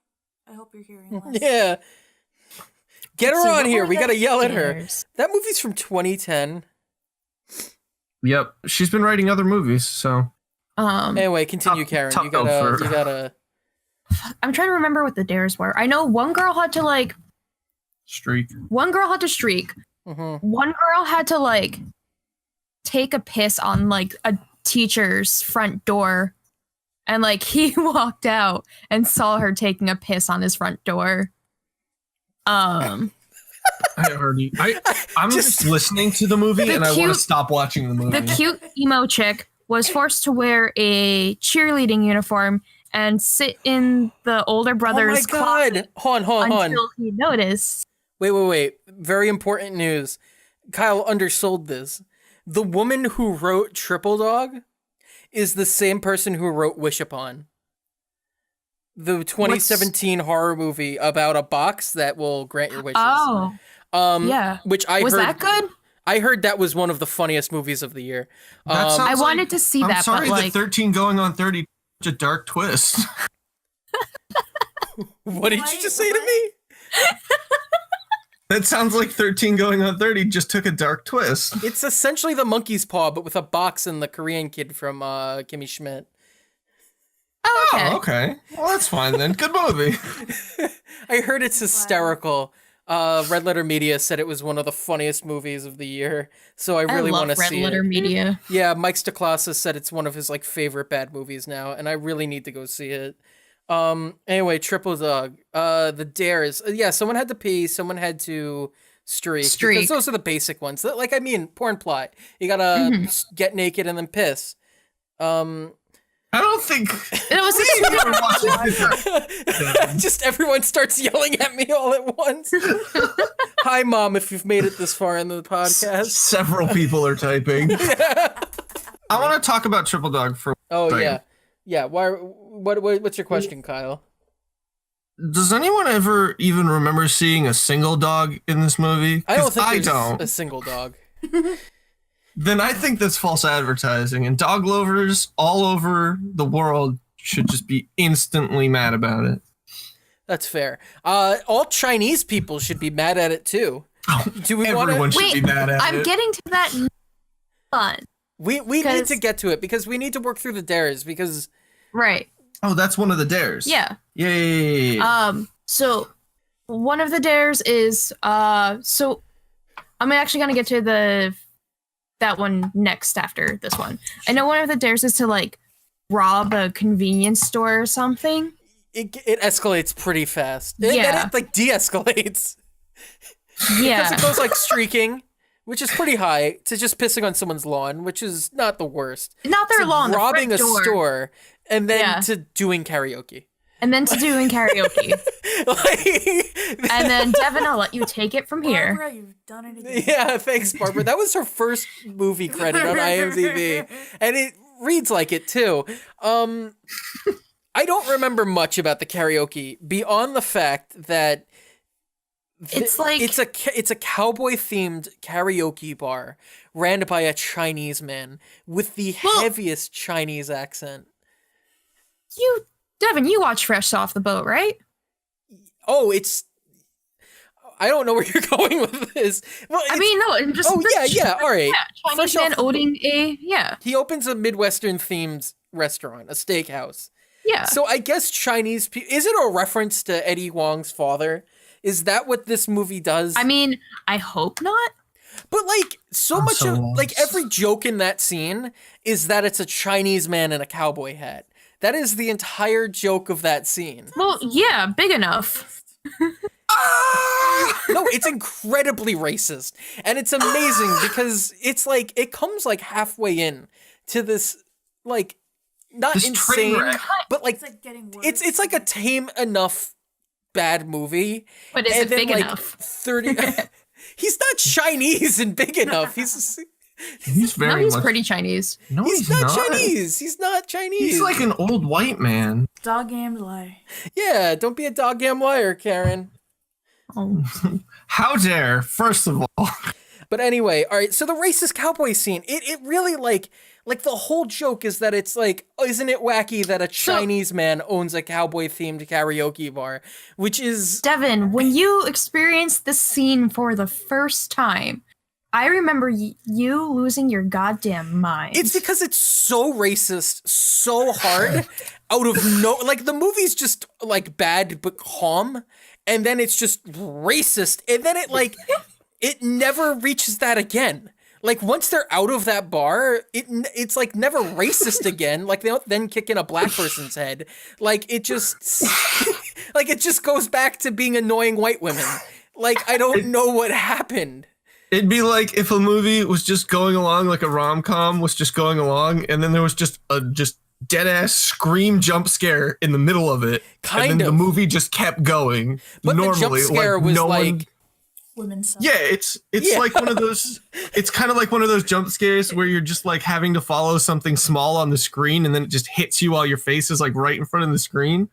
I hope you're hearing this. Yeah. Get her So on what here. were We gotta the yell at her. dares? That movie's from 2010. Yep, she's been writing other movies, so Anyway, continue, Karen. top You elf for- gotta. I'm trying to remember what the dares were. I know one girl had to streak. streak. Mhm. One girl had to take a piss on a teacher's front door, and he walked out and saw her taking a piss on his front door. I heard you. I'm just listening to the movie, and I want to stop watching the movie. The cute emo chick was forced to wear a cheerleading uniform and sit in the older brother's Oh my god! Hold on. until he noticed. Wait. Very important news. Kyle undersold this. The woman who wrote Triple Dog is the same person who wrote Wish Upon. The 2017 horror movie about a box that will grant your wishes. Oh, yeah. Which I Was heard. that good? I heard that was one of the funniest movies of the year. That sounds I like- wanted to see I'm that, sorry but that 13 going on 30 is a dark twist. What did you just say to me? That sounds like 13 going on 30 just took a dark twist. It's essentially the monkey's paw, but with a box and the Korean kid from Kimmy Schmidt. Oh, okay. Oh, okay. Well, that's fine then. Good movie. I heard it's hysterical. Red Letter Media said it was one of the funniest movies of the year, so I really want to Red see Letter it. Media. Yeah, Mike Stoklasa said it's one of his favorite bad movies now, and I really need to go see it. Anyway, Triple Dog. The dares. Yeah, someone had to pee, someone had to streak. Because those are the basic ones. Porn plot. You gotta get naked and then piss. I don't think It was Just everyone starts yelling at me all at once. Hi, Mom, if you've made it this far in the podcast. several people are typing. I want to talk about Triple Dog for Oh, Sorry. yeah. Yeah, what's your question, Kyle? Does anyone ever even remember seeing a single dog in this movie? I don't 'Cause think I there's don't. a single dog. Then I think that's false advertising, and dog lovers all over the world should just be instantly mad about it. That's fair. All Chinese people should be mad at it, too. Do we want Everyone to... should be mad at I'm it. getting to that. Fun. We need 'Cause- to get to it, because we need to work through the dares, because... Right. Oh, that's one of the dares. Yeah. Yay. So one of the dares is so I'm actually gonna get to that one next after this one. I know one of the dares is to rob a convenience store or something. It escalates pretty fast. Yeah. It de-escalates. Yeah. Because it goes streaking, which is pretty high, to just pissing on someone's lawn, which is not the worst. Not their To lawn, the robbing front a door. store, and then Yeah. to doing karaoke. And then to doing karaoke. Like- And then Devin, I'll let you take it from here. Barbara, you've done it again. Yeah, thanks, Barbara. That was her first movie credit on IMDb, and it reads like it too. I don't remember much about the karaoke beyond the fact that It's like it's a cowboy themed karaoke bar ran by a Chinese man with the heaviest Chinese accent. Devin, you watch Fresh Off the Boat, right? Oh, I don't know where you're going with this. Well, I mean, no, I'm just. oh yeah, all right. Chinese Fresh man Off the owning a He opens a Midwestern themed restaurant, a steakhouse. yeah. So I guess Chinese people. Is it a reference to Eddie Huang's father? Is that what this movie does? I mean, I hope not. But like so I'm much so of like lost. every joke in that scene is that it's a Chinese man in a cowboy hat. That is the entire joke of that scene. Well, yeah, big enough. No, it's incredibly racist. And it's amazing because it's like it comes like halfway in to this like not This train insane, wreck. but like It's like getting worse. it's like a tame enough bad movie. But is And it then, big like, enough? 30 He's not Chinese and big enough. He's No, very he's much. pretty Chinese. No, He's not Chinese. He's not Chinese. He's like an old white man. Dog gamed lie. Yeah, don't be a doggone liar, Karen. Oh. How dare? First of all, But anyway, all right, so the racist cowboy scene, it really like the whole joke is that it's like, oh, isn't it wacky that a Chinese man owns a cowboy themed karaoke bar, which is Devin, when you experienced this scene for the first time, I remember you losing your goddamn mind. it's because it's so racist, so hard, out of no like the movie's just like bad but calm, and then it's just racist, and then it never reaches that again. Like once they're out of that bar, it's like never racist again. Like they don't then kick in a black person's head. Like it just like it just goes back to being annoying white women. Like I don't know what happened. it'd be like if a movie was just going along, like a rom-com was just going along, and then there was just a dead ass scream jump scare in the middle of it, Kind and then of. the movie just kept going. But Normally, the jump scare was no like one. Women's stuff. Yeah, it's Yeah. like one of those. It's kind of like one of those jump scares where you're just like having to follow something small on the screen, and then it just hits you while your face is like right in front of the screen.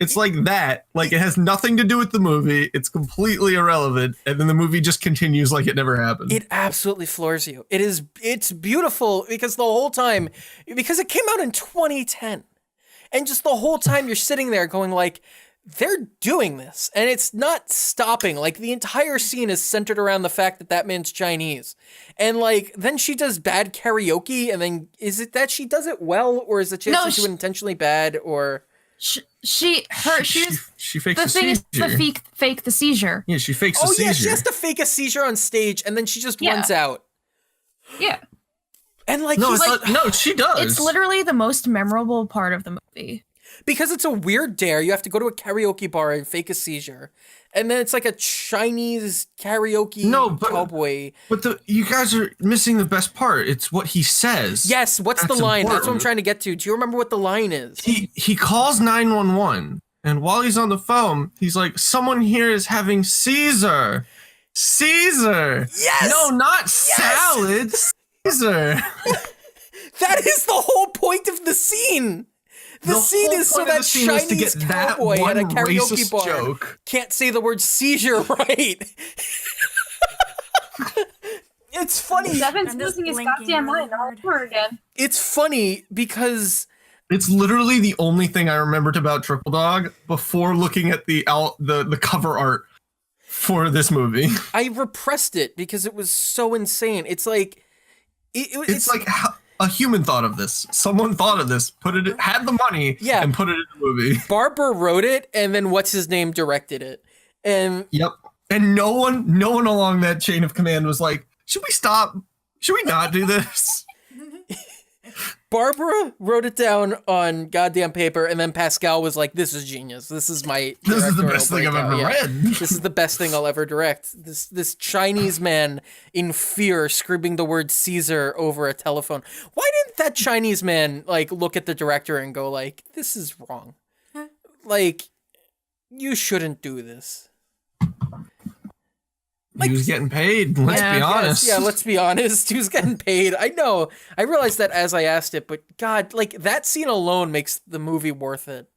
It's like that. Like it has nothing to do with the movie. It's completely irrelevant, and then the movie just continues like it never happened. it absolutely floors you. It's beautiful because the whole time because it came out in 2010. And just the whole time you're sitting there going like they're doing this and it's not stopping. Like the entire scene is centered around the fact that man's Chinese. And like then she does bad karaoke and then is it that she does it well or is it she has No, to do it intentionally bad or she fakes the a thing is seizure. the fake the seizure. Yeah, she fakes a Oh yeah, seizure. she has to fake a seizure on stage and then she just Yeah. runs out. Yeah. And like no, he's it's like not, no, she does. It's literally the most memorable part of the movie. because it's a weird dare. You have to go to a karaoke bar and fake a seizure. And then it's like a Chinese karaoke No, but- cowboy. But you guys are missing the best part. It's what he says. Yes, what's the That's line? That's what I'm important. trying to get to. Do you remember what the line is? He calls 911, and while he's on the phone, he's like, "Someone here is having Caesar. Caesar. Yes! No, not salad. Caesar." That is the whole point of the scene. The scene whole is so point of that the scene was to Chinese get that cowboy at a one karaoke racist bar joke. can't say the word seizure right. It's funny. Devin's I'm just losing his blinking goddamn really mind all hard. over again. It's funny because It's literally the only thing I remembered about Triple Dog before looking at the cover art for this movie. I repressed it because it was so insane. It's like It's like a human thought of this. Someone thought of this, had the money, Yeah. and put it in the movie. Barbara wrote it and then what's his name directed it. And Yep. And no one along that chain of command was like, should we stop? Should we not do this? Barbara wrote it down on goddamn paper, and then Pascal was like, "This is genius. This is my. This is the directorial best thing I've breakout. ever Yeah. read. This is the best thing I'll ever direct." This Chinese man in fear screaming the word Caesar over a telephone. Why didn't that Chinese man like look at the director and go like, "This is wrong. Like, you shouldn't do this." He was getting paid. Let's be honest. Yeah, let's be honest. He was getting paid. I know. I realized that as I asked it, but God, like that scene alone makes the movie worth it.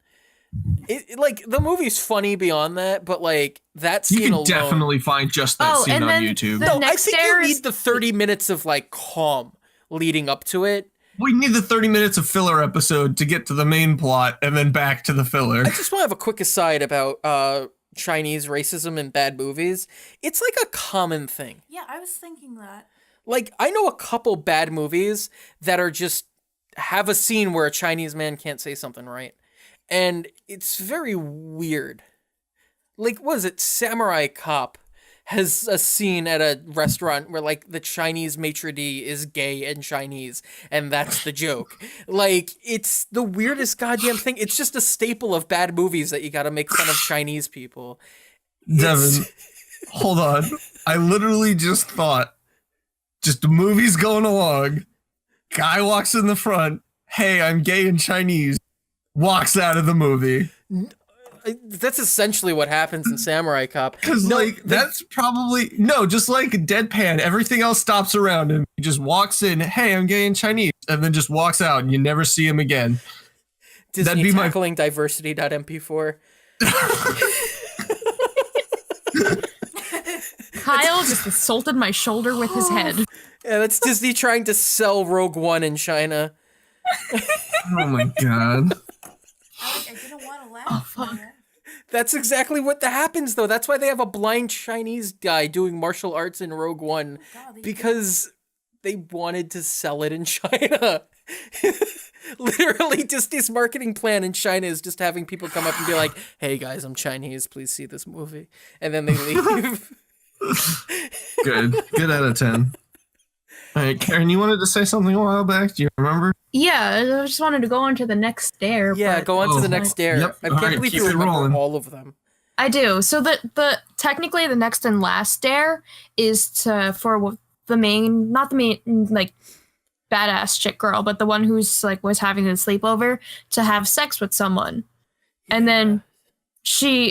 Like the movie's funny beyond that, but like that scene You can alone. definitely find just that Oh, scene and on then YouTube. the No, I next think stare you is need the 30 minutes of like calm leading up to it. We need the 30 minutes of filler episode to get to the main plot and then back to the filler. I just want to have a quick aside about Chinese racism in bad movies. It's like a common thing. Yeah, I was thinking that. Like, I know a couple bad movies that are just have a scene where a Chinese man can't say something right. And it's very weird. Like, what is it? Samurai Cop has a scene at a restaurant where like the Chinese maitre d' is gay and Chinese, and that's the joke. Like, it's the weirdest goddamn thing. It's just a staple of bad movies that you gotta make fun of Chinese people. Devin, hold on. I literally just thought, just the movie's going along. Guy walks in the front. Hey, I'm gay and Chinese. Walks out of the movie. That's essentially what happens in Samurai Cop. Because, that's probably... No, just like deadpan. Everything else stops around him. He just walks in. Hey, I'm gay and Chinese. And then just walks out and you never see him again. Disney That'd be tackling diversity.mp4. Kyle just assaulted my shoulder with his head. Yeah, that's Disney trying to sell Rogue One in China. Oh my god. I didn't want to laugh. fuck. That's exactly what happens, though. That's why they have a blind Chinese guy doing martial arts in Rogue One. Because they wanted to sell it in China. Literally, Disney's marketing plan in China is just having people come up and be like, hey guys, I'm Chinese, please see this movie. And then they leave. Good out of 10. All right, Karen, you wanted to say something a while back. Do you remember? Yeah, I just wanted to go on to the next dare. Yeah, but go on to the next dare. Yep. I can't believe you remember all of them. I do. So the technically the next and last dare is for the main, not the main like badass chick girl, but the one who's like was having a sleepover to have sex with someone, and then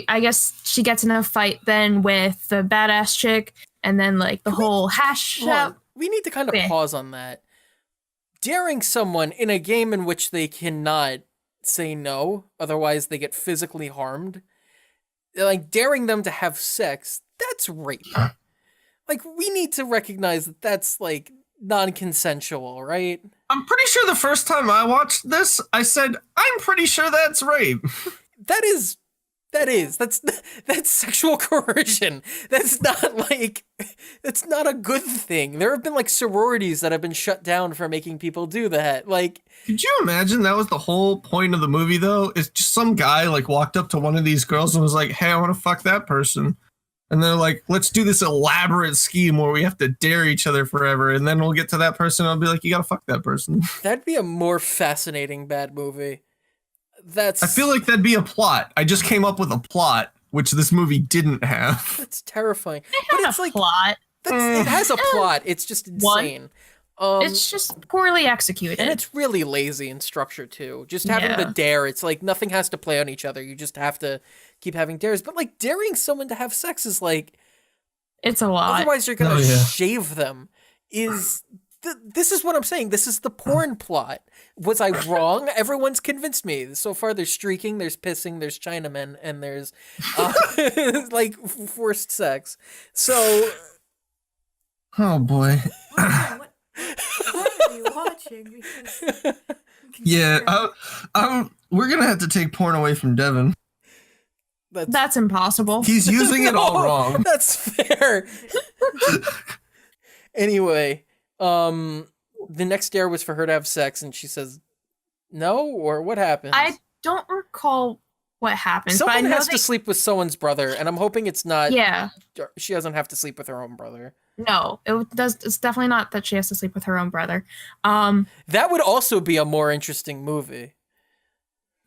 I guess she gets in a fight then with the badass chick, and then like the whole hash out. We need to kind of pause on that. Daring someone in a game in which they cannot say no, otherwise they get physically harmed, like daring them to have sex, that's rape. Like, we need to recognize that that's like non-consensual, right? I'm pretty sure the first time I watched this, I said, I'm pretty sure that's rape. That's sexual coercion. That's not a good thing. There have been like sororities that have been shut down for making people do that. Like, could you imagine that was the whole point of the movie though? It's just some guy like walked up to one of these girls and was like, hey, I want to fuck that person. And they're like, let's do this elaborate scheme where we have to dare each other forever. And then we'll get to that person and I'll be like, you gotta fuck that person. That'd be a more fascinating bad movie. I feel like that'd be a plot. I just came up with a plot, which this movie didn't have. That's terrifying. But it's like plot. It has a plot. It's just insane. It's just poorly executed. And it's really lazy in structure, too. Just having the dare, it's like nothing has to play on each other. You just have to keep having dares. But, like, daring someone to have sex is like... It's a lot. Otherwise, you're going to shave them. This is what I'm saying. This is the porn plot. Was I wrong? Everyone's convinced me. So far, there's streaking, there's pissing, there's Chinamen, and there's, like, forced sex. So... Oh, boy. What are you watching? Yeah, we're going to have to take porn away from Devin. That's impossible. He's using it all wrong. That's fair. Anyway, the next dare was for her to have sex, and she says no, or what happens? I don't recall what happens. Someone but I know has to sleep with someone's brother, and I'm hoping it's not. Yeah. She doesn't have to sleep with her own brother. No, it's definitely not that she has to sleep with her own brother. That would also be a more interesting movie.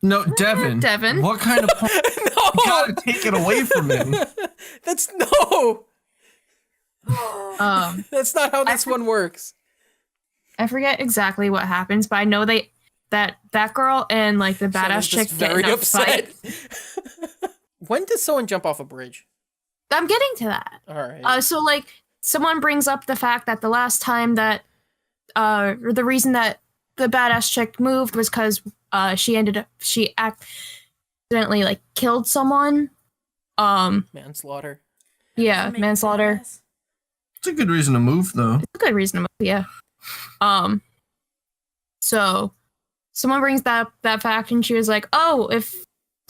No, Devin. Devin. What kind of porn? No! You gotta take it away from him. That's no. That's not how this one works. I forget exactly what happens, but I know that girl and like the badass chick very get in a upset. fight. When does someone jump off a bridge? I'm getting to that. All right. So like someone brings up the fact that the last time that or the reason that the badass chick moved was because she accidentally like killed someone. Manslaughter. Yeah, manslaughter. It's a good reason to move, though. It's a good reason to move, yeah. So someone brings that fact, and she was like, "Oh,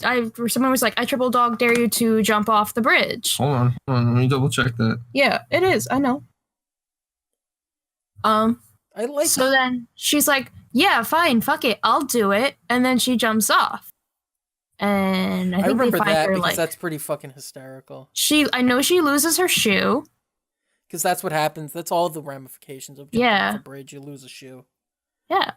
someone was like, I triple dog dare you to jump off the bridge." Hold on, let me double check that. Yeah, it is. I know. I like. So then she's like, "Yeah, fine, fuck it, I'll do it," and then she jumps off. And I I think remember they find that her because like that's pretty fucking hysterical. I know she loses her shoe. Because that's what happens. That's all the ramifications of jumping Yeah. off a bridge. You lose a shoe. Yeah.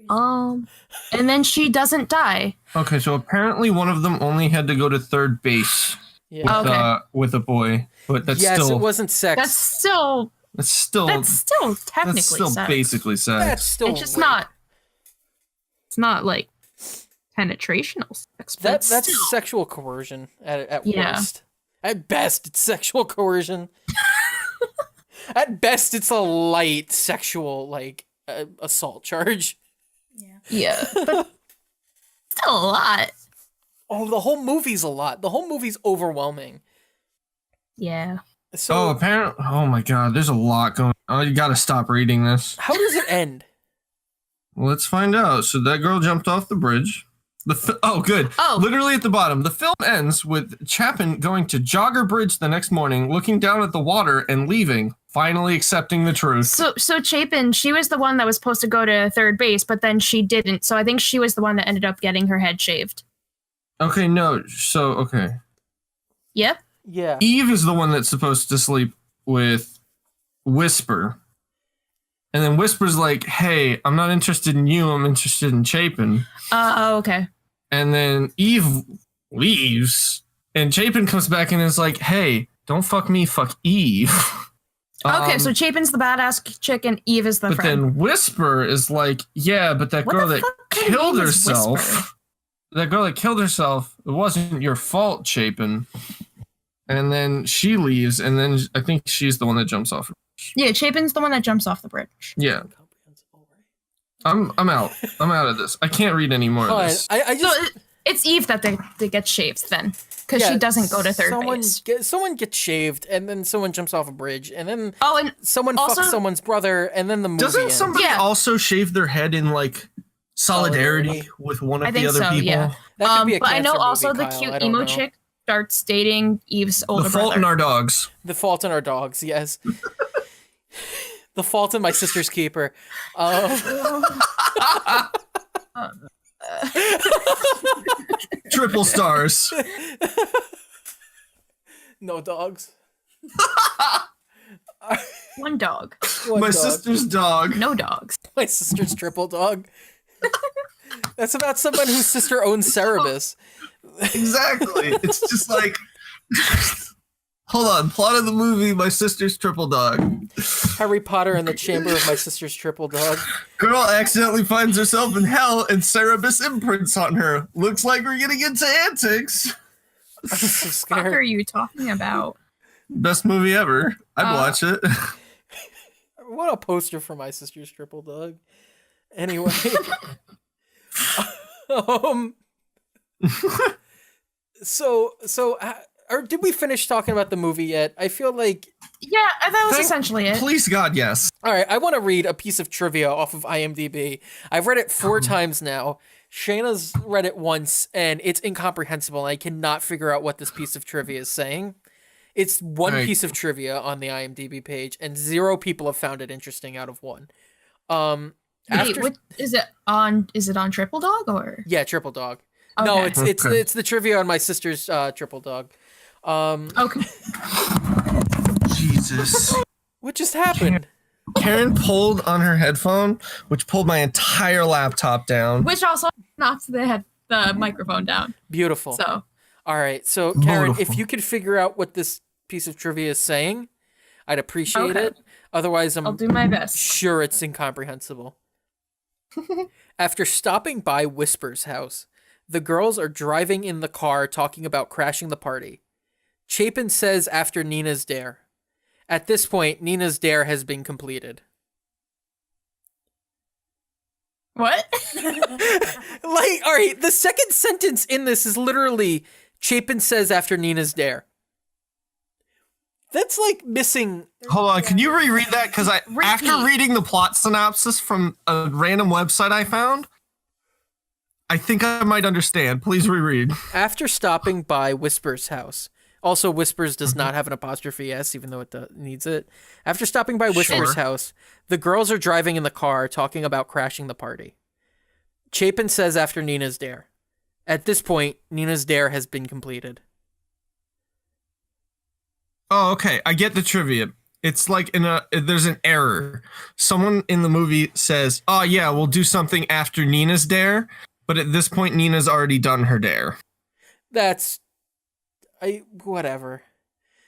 And then she doesn't die. Okay, so apparently one of them only had to go to third base Yeah. Okay. with a boy, but that's yes, still it wasn't sex. That's still technically sex. basically sex. That's still It's just rape. not. It's not like penetrational sex. But That's still. sexual coercion at Yeah. worst. At best, it's sexual coercion. At best, it's a light sexual assault charge. Yeah. Yeah, but still a lot. Oh, the whole movie's a lot. The whole movie's overwhelming. Yeah. So, apparently, oh my god, there's a lot going. Oh, you gotta stop reading this. how does it end? Let's find out. So that girl jumped off the bridge. Good. Oh. Literally at the bottom. The film ends with Chapin going to Jogger Bridge the next morning, looking down at the water and leaving, finally accepting the truth. So Chapin, she was the one that was supposed to go to third base, but then she didn't. So I think she was the one that ended up getting her head shaved. Okay, no. So, okay. Yep. Yeah. Eve is the one that's supposed to sleep with Whisper. And then Whisper's like, hey, I'm not interested in you. I'm interested in Chapin. Okay. And then Eve leaves. And Chapin comes back and is like, hey, don't fuck me, fuck Eve. Okay, so Chapin's the badass chick and Eve is the But friend. then Whisper is like, yeah, but that What girl the that fuck kind of killed name is herself, Whisper? that girl that killed herself, it wasn't your fault, Chapin. And then she leaves, and then I think she's the one that jumps off. Yeah, Chapin's the one that jumps off the bridge. Yeah, I'm out. I'm out of this. I can't read any more of Fine. this. I So just it's Eve that they get shaved then, because she doesn't go to third base. Someone gets shaved, and then someone jumps off a bridge, and then Oh, and someone also- fucks someone's brother, and then the movie Doesn't ends. somebody Yeah. also shave their head in like solidarity Solidarity. with one I of the think other so, people? yeah. That could be a But I know cancer also movie, the Kyle. cute I don't emo know. chick starts dating Eve's older The Fault brother. in Our Dogs. The Fault in Our Dogs, yes. The Fault in My Sister's Keeper. Triple stars. No dogs. One dog, One My dog. sister's dog. no dogs. My sister's triple dog. That's about someone whose sister owns Cerebus. Exactly. It's just like, hold on. Plot of the movie: My sister's triple dog. Harry Potter and the Chamber of My Sister's Triple Dog. Girl accidentally finds herself in hell, and Cerebus imprints on her. Looks like we're getting into antics. I'm so What are scared. you talking about? Best movie ever. I'd watch it. What a poster for My Sister's Triple Dog. Anyway. um. Or did we finish talking about the movie yet? I feel like. Yeah, that was essentially it. Please God, yes. All right, I want to read a piece of trivia off of IMDb. I've read it 4 times now. Shayna's read it once, and it's incomprehensible. I cannot figure out what this piece of trivia is saying. It's one Right. piece of trivia on the IMDb page, and 0 people have found it interesting out of 1. Wait, After, what, is it on Triple Dog or? yeah, Triple Dog. No, Okay. it's the trivia on My Sister's Triple Dog. Okay. Jesus. What just happened? Karen pulled on her headphone, which pulled my entire laptop down. Which also knocks the microphone down. Beautiful. So All right, so Karen, Beautiful. if you could figure out what this piece of trivia is saying, I'd appreciate Okay. it. Otherwise, I'll I'm do my best. sure it's incomprehensible. After stopping by Whisper's house, the girls are driving in the car talking about crashing the party. Chapin says after Nina's dare. At this point, Nina's dare has been completed. What? Like, all right, the second sentence in this is literally Chapin says after Nina's dare. That's like missing. Hold on, can you reread that? Because Repeat. after reading the plot synopsis from a random website I found, I think I might understand. Please reread. After stopping by Whisper's house. Also, Whispers does not have an apostrophe S, even though it needs it. After stopping by Whisper's Sure. house, the girls are driving in the car talking about crashing the party. Chapin says after Nina's dare. At this point, Nina's dare has been completed. Oh, okay. I get the trivia. It's like there's an error. Someone in the movie says, "Oh yeah, we'll do something after Nina's dare," but at this point, Nina's already done her dare. Whatever.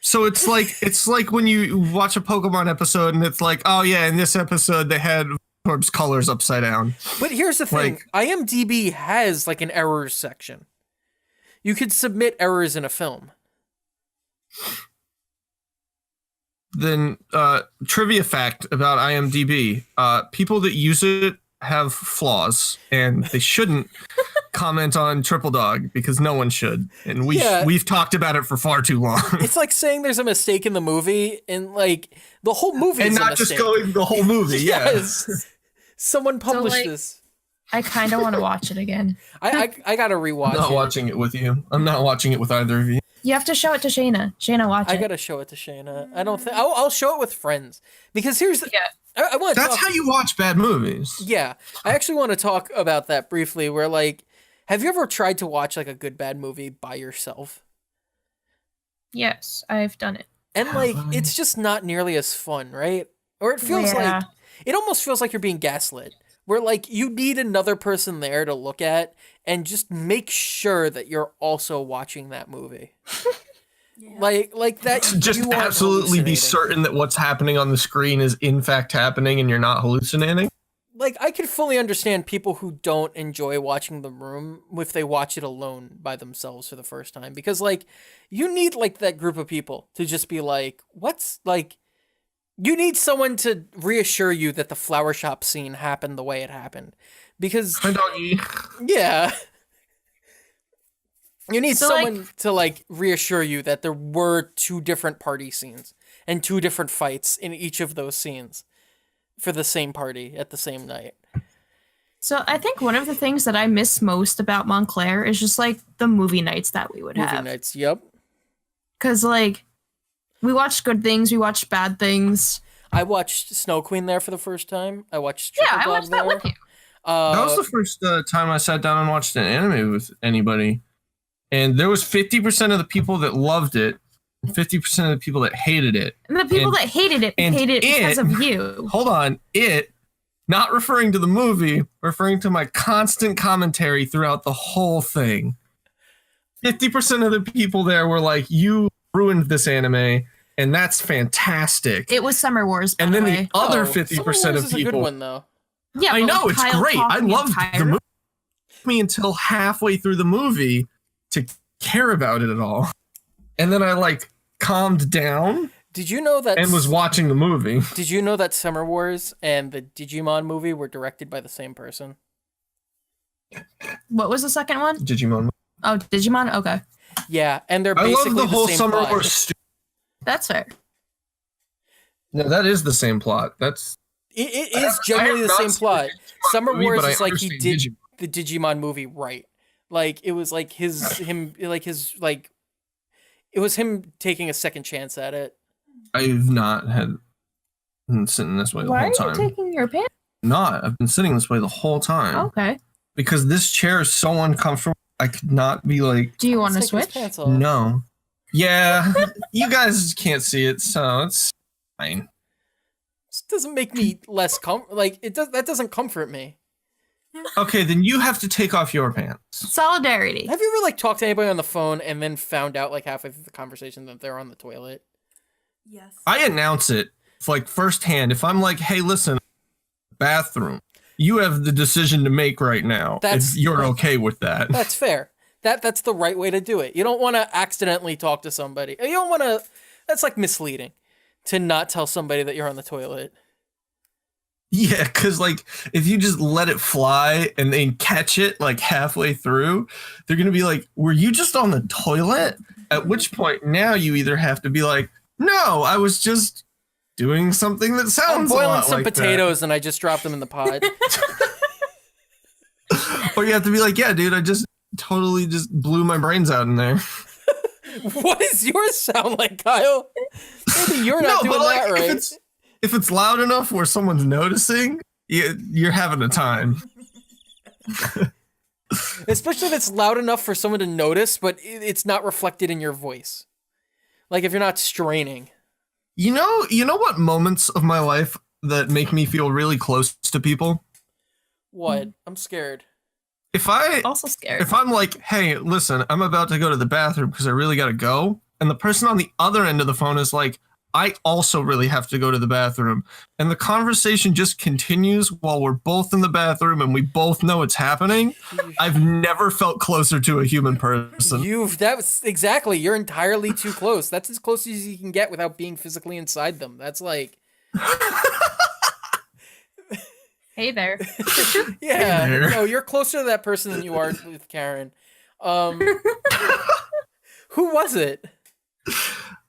So it's like when you watch a Pokemon episode and it's like, "Oh yeah, in this episode they had Torb's colors upside down." But here's the thing: IMDb has like an errors section. You could submit errors in a film. Then trivia fact about IMDb, people that use it have flaws and they shouldn't comment on Triple Dog because no one should, and we've talked about it for far too long. It's like saying there's a mistake in the movie and like the whole movie and is not a mistake. just going the whole movie. Yes. Someone published this. I kind of want to watch it again. I gotta rewatch I'm not watching it with you. I'm not watching it with either of you. You have to show it to Shaina. Shaina, watch it. I gotta show it to Shaina. I don't think I'll show it with friends because here's the. Yeah. I want. That's how you watch bad movies. Yeah, I actually want to talk about that briefly. Where like, have you ever tried to watch like a good bad movie by yourself? Yes, I've done it. And like, it's just not nearly as fun, right? Or it feels like it almost feels like you're being gaslit. Where like you need another person there to look at and just make sure that you're also watching that movie. Yeah. Like that. Just absolutely be certain that what's happening on the screen is in fact happening and you're not hallucinating. Like I could fully understand people who don't enjoy watching The Room if they watch it alone by themselves for the first time, because like you need like that group of people to just be like, what's like. You need someone to reassure you that the flower shop scene happened the way it happened. Because... Hi, doggy. Yeah. You need someone to, like, reassure you that there were 2 different party scenes and 2 different fights in each of those scenes for the same party at the same night. So I think one of the things that I miss most about Montclair is just, like, the movie nights that we would have. Movie nights, yep. Because, like... We watched good things. We watched bad things. I watched Snow Queen there for the first time. I watched Triple Dog I watched there. that with you. That was the first time I sat down and watched an anime with anybody. And there was 50% of the people that loved it, and 50% of the people that hated it. And the people that hated it because of you. Hold on. Not referring to the movie, referring to my constant commentary throughout the whole thing. 50% of the people there were like, you ruined this anime, and that's fantastic. It was Summer Wars, by and then the way. other 50% Summer Wars of is a people. good one, though. Yeah, I know, it's Kyle great. I loved the movie. It took me until halfway through the movie to care about it at all. And then I like calmed down. Did you know that? And was watching the movie. Did you know that Summer Wars and the Digimon movie were directed by the same person? What was the second one? Digimon. Oh, Digimon? Okay. Yeah, and they're basically I love the whole same Summer plot. Wars. That's fair. No, that is the same plot. That's it is generally the same plot. Summer Wars is like he did the Digimon movie right. Like it was like it was him taking a second chance at it. I've not been sitting this way the whole time. Why are you taking your pants? I've been sitting this way the whole time. Okay. Because this chair is so uncomfortable. I could not be like. Do you want to switch? No. Yeah, you guys can't see it, so it's fine. This doesn't make me less that doesn't comfort me. Okay, then you have to take off your pants. Solidarity. Have you ever like talked to anybody on the phone and then found out like halfway through the conversation that they're on the toilet? Yes. I announce it like firsthand. If I'm like, hey, listen, bathroom. You have the decision to make right now. If you're okay with that. That's fair. That's the right way to do it. You don't want to accidentally talk to somebody. You don't want to. That's like misleading to not tell somebody that you're on the toilet. Yeah, because like if you just let it fly and then catch it like halfway through, they're gonna be like, "Were you just on the toilet?" At which point now you either have to be like, "No, I was just doing something that sounds I'm boiling a lot some like potatoes and I just dropped them in the pot." Or you have to be like, "Yeah, dude, I just totally just blew my brains out in there." What does yours sound like, Kyle? Maybe you're not doing like, that right. If it's loud enough where someone's noticing, you're having a time. Especially if it's loud enough for someone to notice, but it's not reflected in your voice. Like if you're not straining. You know what moments of my life that make me feel really close to people? What? I'm scared. If Also scared. I'm like, hey, listen, I'm about to go to the bathroom because I really gotta go, and the person on the other end of the phone is like, I also really have to go to the bathroom, and the conversation just continues while we're both in the bathroom and we both know it's happening. I've never felt closer to a human person. Exactly. You're entirely too close. That's as close as you can get without being physically inside them. That's like. Hey there. Yeah, Hey there. no, you're closer to that person than you are with Karen. Who was it?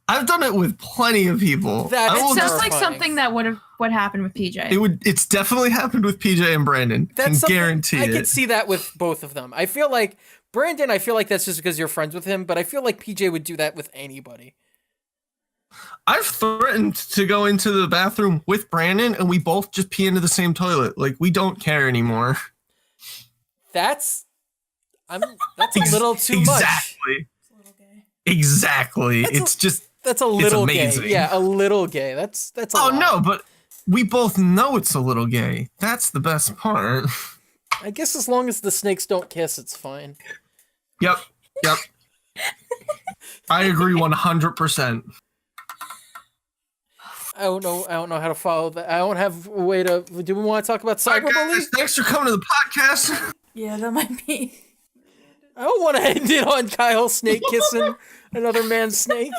I've done it with plenty of people. That It sounds like terrifying. something that would happen with PJ. It's definitely happened with PJ and Brandon. Can Something- guarantee I it. could see that with both of them. I feel like Brandon, that's just because you're friends with him, but I feel like PJ would do that with anybody. I've threatened to go into the bathroom with Brandon and we both just pee into the same toilet. Like, we don't care anymore. That's a little too much. Exactly. It's a little gay. Exactly. That's a little gay. amazing. Yeah, a little gay. That's a Oh lot. no, but we both know it's a little gay. That's the best part. I guess as long as the snakes don't kiss, it's fine. Yep. I agree 100%. I don't know how to follow that. I don't have a way to. Do we want to talk about All right, cyberbullying? guys, thanks for coming to the podcast. Yeah, that might be. I don't want to end it on Kyle snake kissing another man's snake.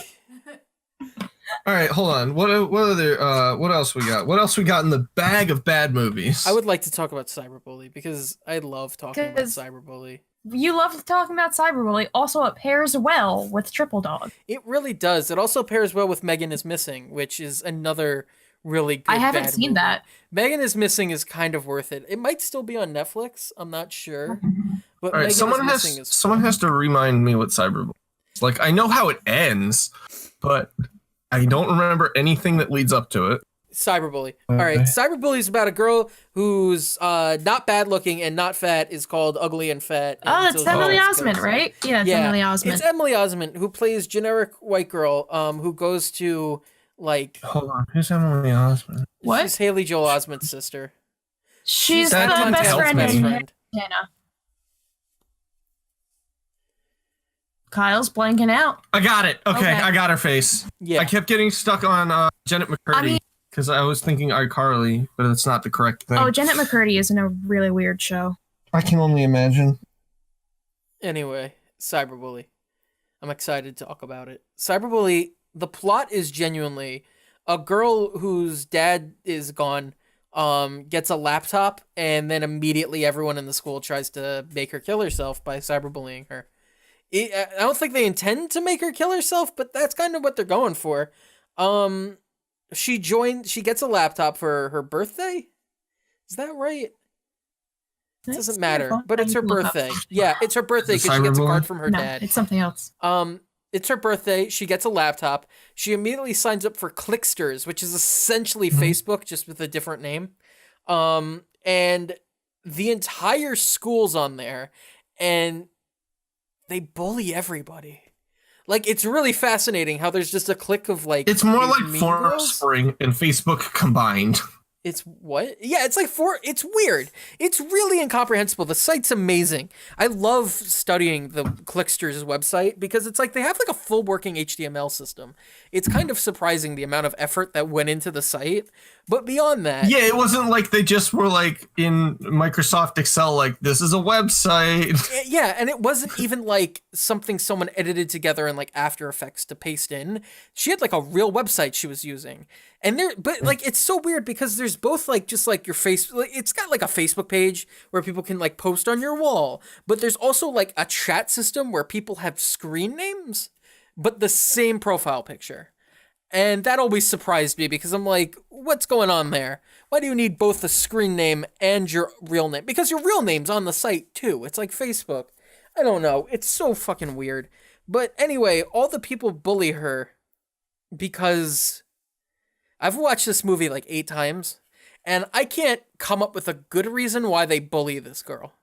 All right, hold on. What else we got? What else we got in the bag of bad movies? I would like to talk about cyberbully because I love talking about 'Cause- cyberbully. You love talking about cyberbully. Also, it pairs well with Triple Dog. It really does. It also pairs well with Megan is Missing, which is another really good I haven't bad seen movie. that. Megan is Missing is kind of worth it. It might still be on Netflix. I'm not sure. But All right, Megan someone is Missing is has to remind me what cyberbullying is. Like, I know how it ends, but I don't remember anything that leads up to it. Cyberbully. All right, cyberbully is about a girl who's not bad looking and not fat. Is called Ugly and Fat. Oh, And it's so- Emily it's Osment, good. right? Yeah, it's Emily Osment. It's Emily Osment who plays generic white girl who goes to like Hold on, who's Emily Osment? What? she's Haley Joel Osment's sister. She's the That doesn't best help friend me. in Hannah. Kyle's blanking out. I got it. Okay, Okay. I got her face. Yeah. I kept getting stuck on Janet McCurdy because I was thinking iCarly, but it's not the correct thing. Oh, Janet McCurdy is in a really weird show. I can only imagine. Anyway, cyberbully. I'm excited to talk about it. Cyberbully, the plot is genuinely a girl whose dad is gone gets a laptop and then immediately everyone in the school tries to make her kill herself by cyberbullying her. I don't think they intend to make her kill herself, but that's kind of what they're going for. She gets a laptop for her birthday. Is that right? It doesn't matter, but it's her birthday. Yeah, it's her birthday because she gets a card from her No, dad. it's something else. It's her birthday. She gets a laptop. She immediately signs up for Clicksters, which is essentially Facebook, just with a different name. And the entire school's on there, and they bully everybody. Like, it's really fascinating how there's just a clique of like. It's more these like mean Forest girls. Spring and Facebook combined. It's what? Yeah, it's like it's weird. It's really incomprehensible. The site's amazing. I love studying the Clicksters website because it's like they have like a full working HTML system. It's kind of surprising the amount of effort that went into the site. But beyond that, Yeah, it wasn't like they just were like in Microsoft Excel, like, this is a website. yeah, and it wasn't even like something someone edited together in like After Effects to paste in. She had like a real website she was using. And but like it's so weird because there's both like just like your face, like, it's got like a Facebook page where people can like post on your wall, but there's also like a chat system where people have screen names, but the same profile picture. And that always surprised me because I'm like, what's going on there? Why do you need both the screen name and your real name? Because your real name's on the site too. It's like Facebook. I don't know. It's so fucking weird. But anyway, all the people bully her because I've watched this movie like 8 times and I can't come up with a good reason why they bully this girl.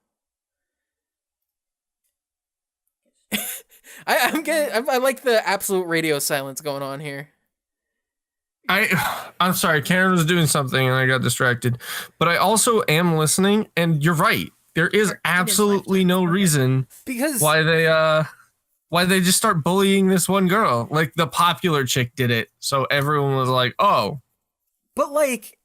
I like the absolute radio silence going on here. I'm sorry, Karen was doing something and I got distracted. But I also am listening, and you're right. There is absolutely no reason Because why they just start bullying this one girl. Like the popular chick did it, so everyone was like, "Oh." But like,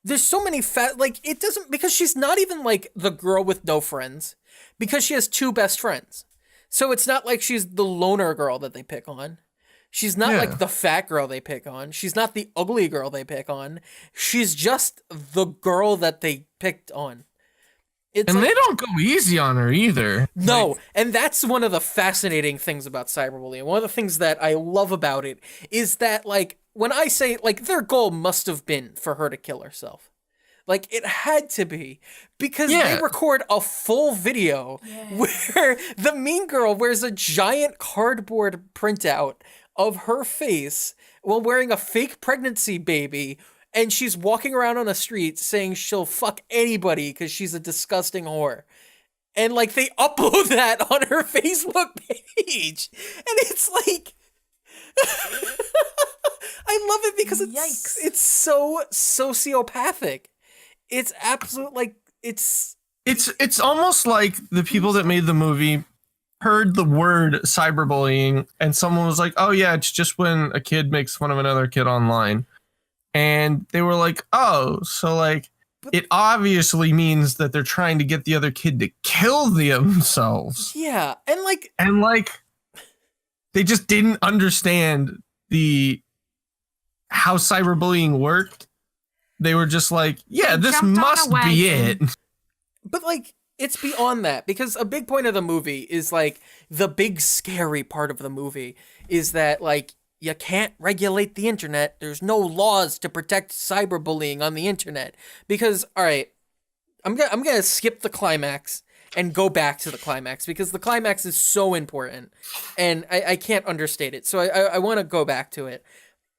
there's so many like it doesn't, because she's not even like the girl with no friends, because she has two best friends. So it's not like she's the loner girl that they pick on. She's not like the fat girl they pick on. She's not the ugly girl they pick on. She's just the girl that they picked on. It's And like, they don't go easy on her either. no, Like, and that's one of the fascinating things about cyberbullying. One of the things that I love about it is that, like, when I say, like, their goal must have been for her to kill herself. Like, it had to be, because they record a full video where the mean girl wears a giant cardboard printout of her face while wearing a fake pregnancy baby, and she's walking around on a street saying she'll fuck anybody because she's a disgusting whore. And, like, they upload that on her Facebook page. And it's like... I love it because it's so sociopathic. It's absolute, like, it's almost like the people that made the movie heard the word cyberbullying and someone was like, "Oh yeah, it's just when a kid makes fun of another kid online." And they were like, "Oh, so like it obviously means that they're trying to get the other kid to kill themselves." Yeah, and like they just didn't understand how cyberbullying worked. They were just like, "Yeah, this must be it." But like, it's beyond that, because a big point of the movie is like, the big scary part of the movie is that, like, you can't regulate the internet. There's no laws to protect cyberbullying on the internet. Because, all right, I'm gonna skip the climax and go back to the climax, because the climax is so important and I can't understate it. So I want to go back to it.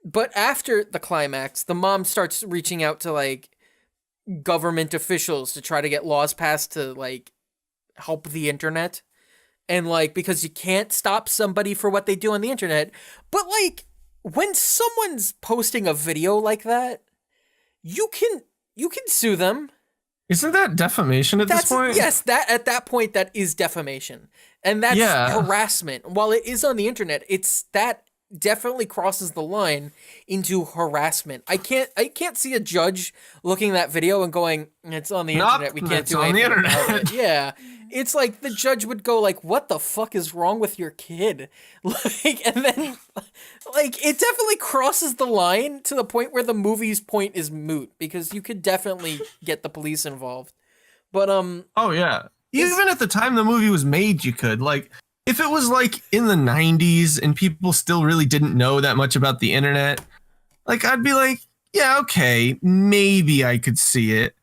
But after the climax, the mom starts reaching out to, like, government officials to try to get laws passed to, like, help the internet. And, like, because you can't stop somebody for what they do on the internet. But, like, when someone's posting a video like that, you can sue them. Isn't that defamation at this point? Yes, at that point, that is defamation. And that's harassment. While it is on the internet, that definitely crosses the line into harassment. I can't see a judge looking at that video and going, "It's on the internet, we can't do anything about it." Yeah. It's like the judge would go like, "What the fuck is wrong with your kid?" Like, and then like, it definitely crosses the line to the point where the movie's point is moot, because you could definitely get the police involved. But oh yeah. Even at the time the movie was made, you could, like, if it was like in the 90s and people still really didn't know that much about the internet, like, I'd be like, yeah, okay, maybe I could see it.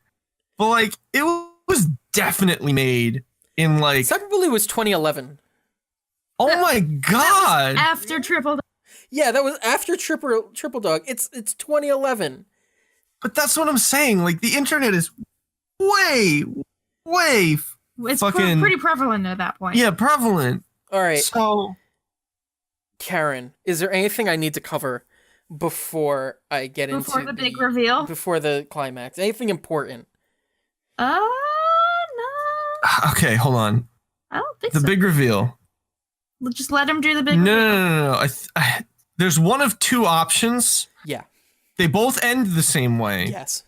But like, it was definitely made in, like, Cyberbully was 2011. Oh my god. After Triple. Yeah, that was after Triple Dog. It's 2011. But that's what I'm saying. Like, the internet is way It's fucking pretty prevalent at that point. Yeah, prevalent. All right. So, Karen, is there anything I need to cover before I get into the big reveal? Before the climax? Anything important? No. Okay, hold on. I don't think the so. big reveal. Just let him do the big reveal. No. There's one of two options. Yeah. They both end the same way. Yes.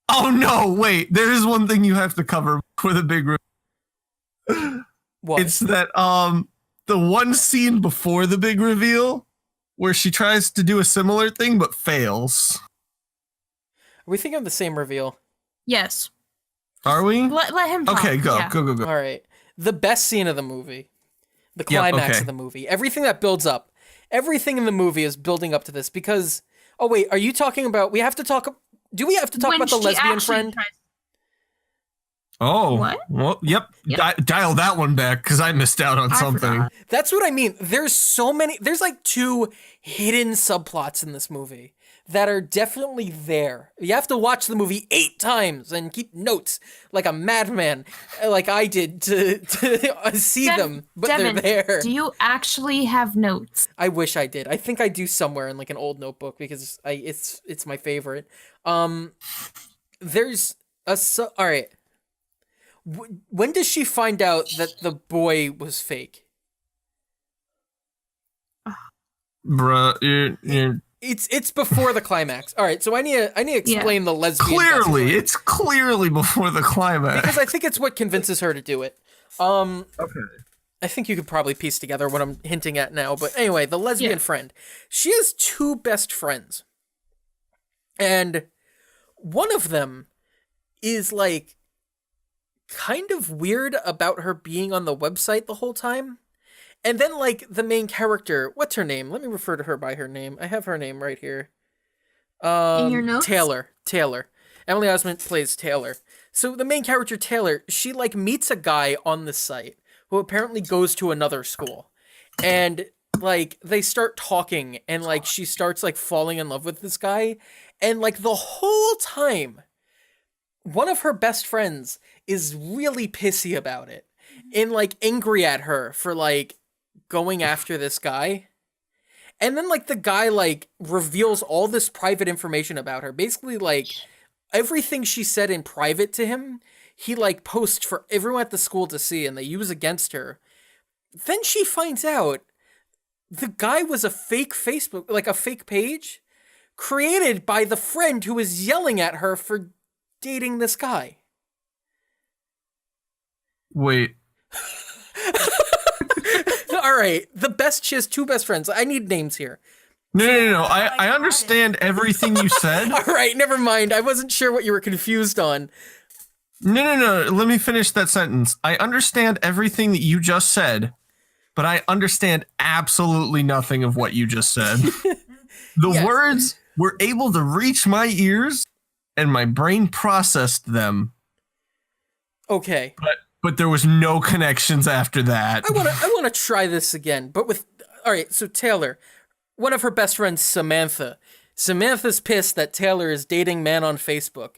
Oh no, wait. There is one thing you have to cover for the big reveal. What? It's that the one scene before the big reveal where she tries to do a similar thing but fails. Are we thinking of the same reveal? Yes. Are we? Let him talk. Okay, go. All right. The best scene of the movie. The climax of the movie. Everything that builds up. Everything in the movie is building up to this, because... Oh, wait. Are you talking about... Do we have to talk about the lesbian friend? Oh. What? Well, yep. Dial that one back, because I missed out on something. Forgot. That's what I mean. There's so many... There's like two hidden subplots in this movie that are definitely there. You have to watch the movie 8 times and keep notes like a madman, like I did to see them, but Devin, they're there. do you actually have notes? I wish I did. I think I do somewhere in like an old notebook because it's my favorite. There's all right. When does she find out that the boy was fake? Bruh, you're It's before the climax. All right, so I need to explain the lesbian. clearly, it's clearly before the climax. because I think it's what convinces her to do it. Okay. I think you could probably piece together what I'm hinting at now. But anyway, the lesbian friend. She has 2 best friends. And one of them is like kind of weird about her being on the website the whole time. And then like the main character, what's her name? Let me refer to her by her name. I have her name right here. In your notes? Taylor. Emily Osment plays Taylor. So the main character, Taylor, she like meets a guy on the site who apparently goes to another school. And like they start talking and like she starts like falling in love with this guy. And like the whole time, one of her best friends is really pissy about it and like angry at her for like going after this guy. And then like the guy like reveals all this private information about her. Basically like everything she said in private to him, he like posts for everyone at the school to see and they use against her. Then she finds out the guy was a fake Facebook, like a fake page created by the friend who was yelling at her for dating this guy. Wait. All right, she has 2 best friends. I need names here. No. I understand everything you said. All right, never mind. I wasn't sure what you were confused on. No. Let me finish that sentence. I understand everything that you just said, but I understand absolutely nothing of what you just said. The words were able to reach my ears, and my brain processed them. Okay. But there was no connections after that. I want to try this again, but with all right. So Taylor, one of her best friends, Samantha. Samantha's pissed that Taylor is dating man on Facebook.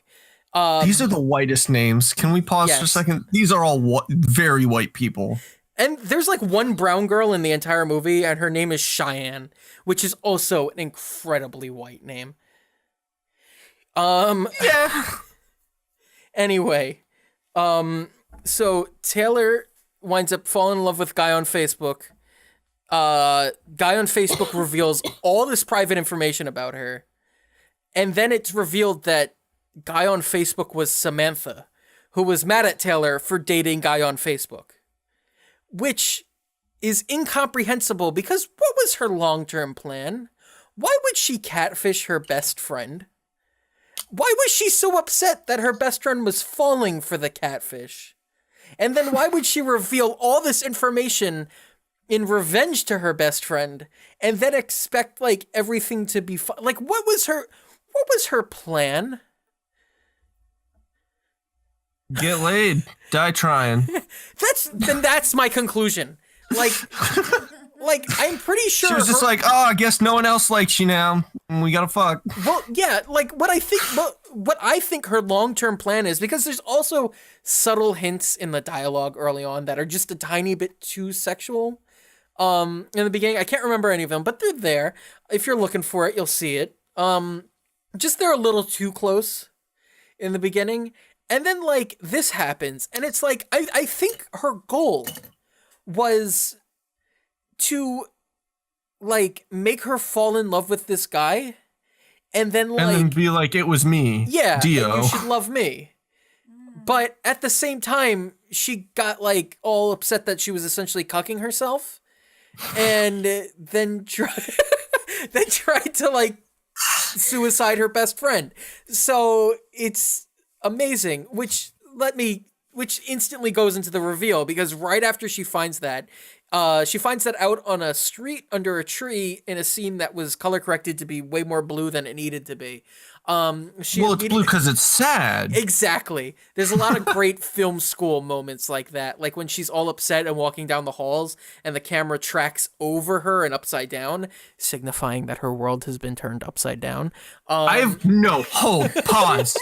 These are the whitest names. Can we pause for a second? These are all very white people. And there's like one brown girl in the entire movie, and her name is Cheyenne, which is also an incredibly white name. Yeah. Anyway, so Taylor winds up falling in love with guy on Facebook. Guy on Facebook reveals all this private information about her. And then it's revealed that guy on Facebook was Samantha, who was mad at Taylor for dating guy on Facebook. Which is incomprehensible because what was her long-term plan? Why would she catfish her best friend? Why was she so upset that her best friend was falling for the catfish? And then why would she reveal all this information in revenge to her best friend and then expect like everything to be like what was her plan? Get laid. Die trying. That's my conclusion. Like I'm pretty sure she was just like, oh, I guess no one else likes you now. We gotta fuck. Well, yeah, like what I think her long-term plan is, because there's also subtle hints in the dialogue early on that are just a tiny bit too sexual. In the beginning, I can't remember any of them, but they're there. If you're looking for it, you'll see it. Just they're a little too close in the beginning. And then like this happens, and it's like I think her goal was to like make her fall in love with this guy and then be like, it was me. Yeah, Dio. you should love me. But at the same time, she got like all upset that she was essentially cucking herself and then tried to like suicide her best friend. So it's amazing, which instantly goes into the reveal, because right after she finds that out on a street under a tree in a scene that was color corrected to be way more blue than it needed to be. She Well, it's blue because it's sad. Exactly. There's a lot of great film school moments like that. Like when she's all upset and walking down the halls and the camera tracks over her and upside down, signifying that her world has been turned upside down. Pause.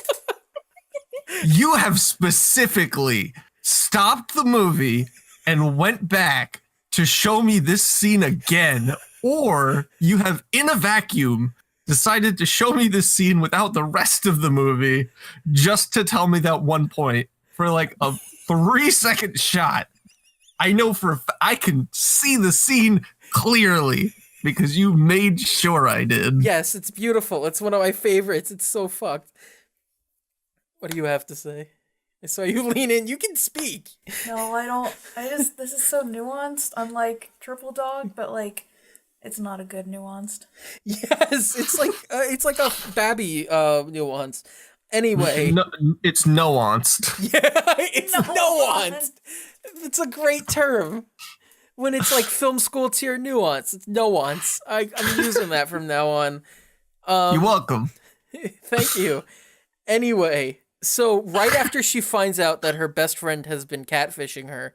You have specifically stopped the movie and went back to show me this scene again, or you have, in a vacuum, decided to show me this scene without the rest of the movie just to tell me that one point for like a 3-second shot. I know I can see the scene clearly because you made sure I did. Yes, it's beautiful. It's one of my favorites. It's so fucked. What do you have to say? I saw you lean in. You can speak. No, I don't. This is so nuanced, unlike Triple Dog, but like, it's not a good nuanced. Yes, it's like a babby nuance. Anyway. No, it's nuanced. Yeah, it's nuanced. It's a great term. When it's like film school tier nuance, it's nuance. I'm using that from now on. You're welcome. Thank you. Anyway, so right after she finds out that her best friend has been catfishing her,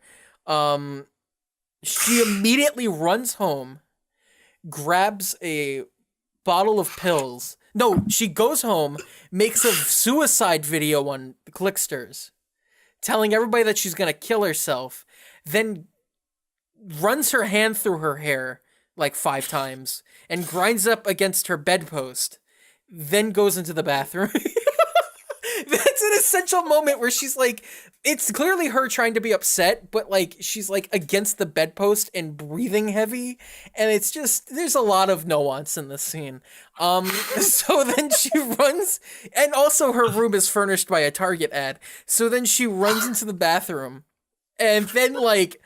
she immediately runs home, grabs a bottle of pills. No, she goes home, makes a suicide video on Clicksters, telling everybody that she's gonna kill herself, then runs her hand through her hair like 5 times and grinds up against her bedpost, then goes into the bathroom. That's an essential moment where she's like, it's clearly her trying to be upset, but like she's like against the bedpost and breathing heavy, and it's just, there's a lot of nuance in this scene. So then she runs, and also her room is furnished by a Target ad. So then she runs into the bathroom, and then like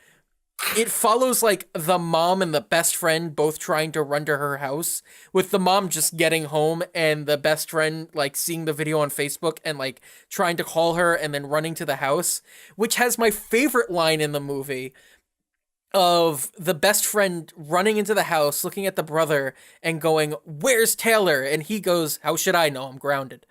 it follows like the mom and the best friend both trying to run to her house, with the mom just getting home and the best friend like seeing the video on Facebook and like trying to call her and then running to the house, which has my favorite line in the movie of the best friend running into the house, looking at the brother and going, "Where's Taylor?" And he goes, "How should I know? I'm grounded."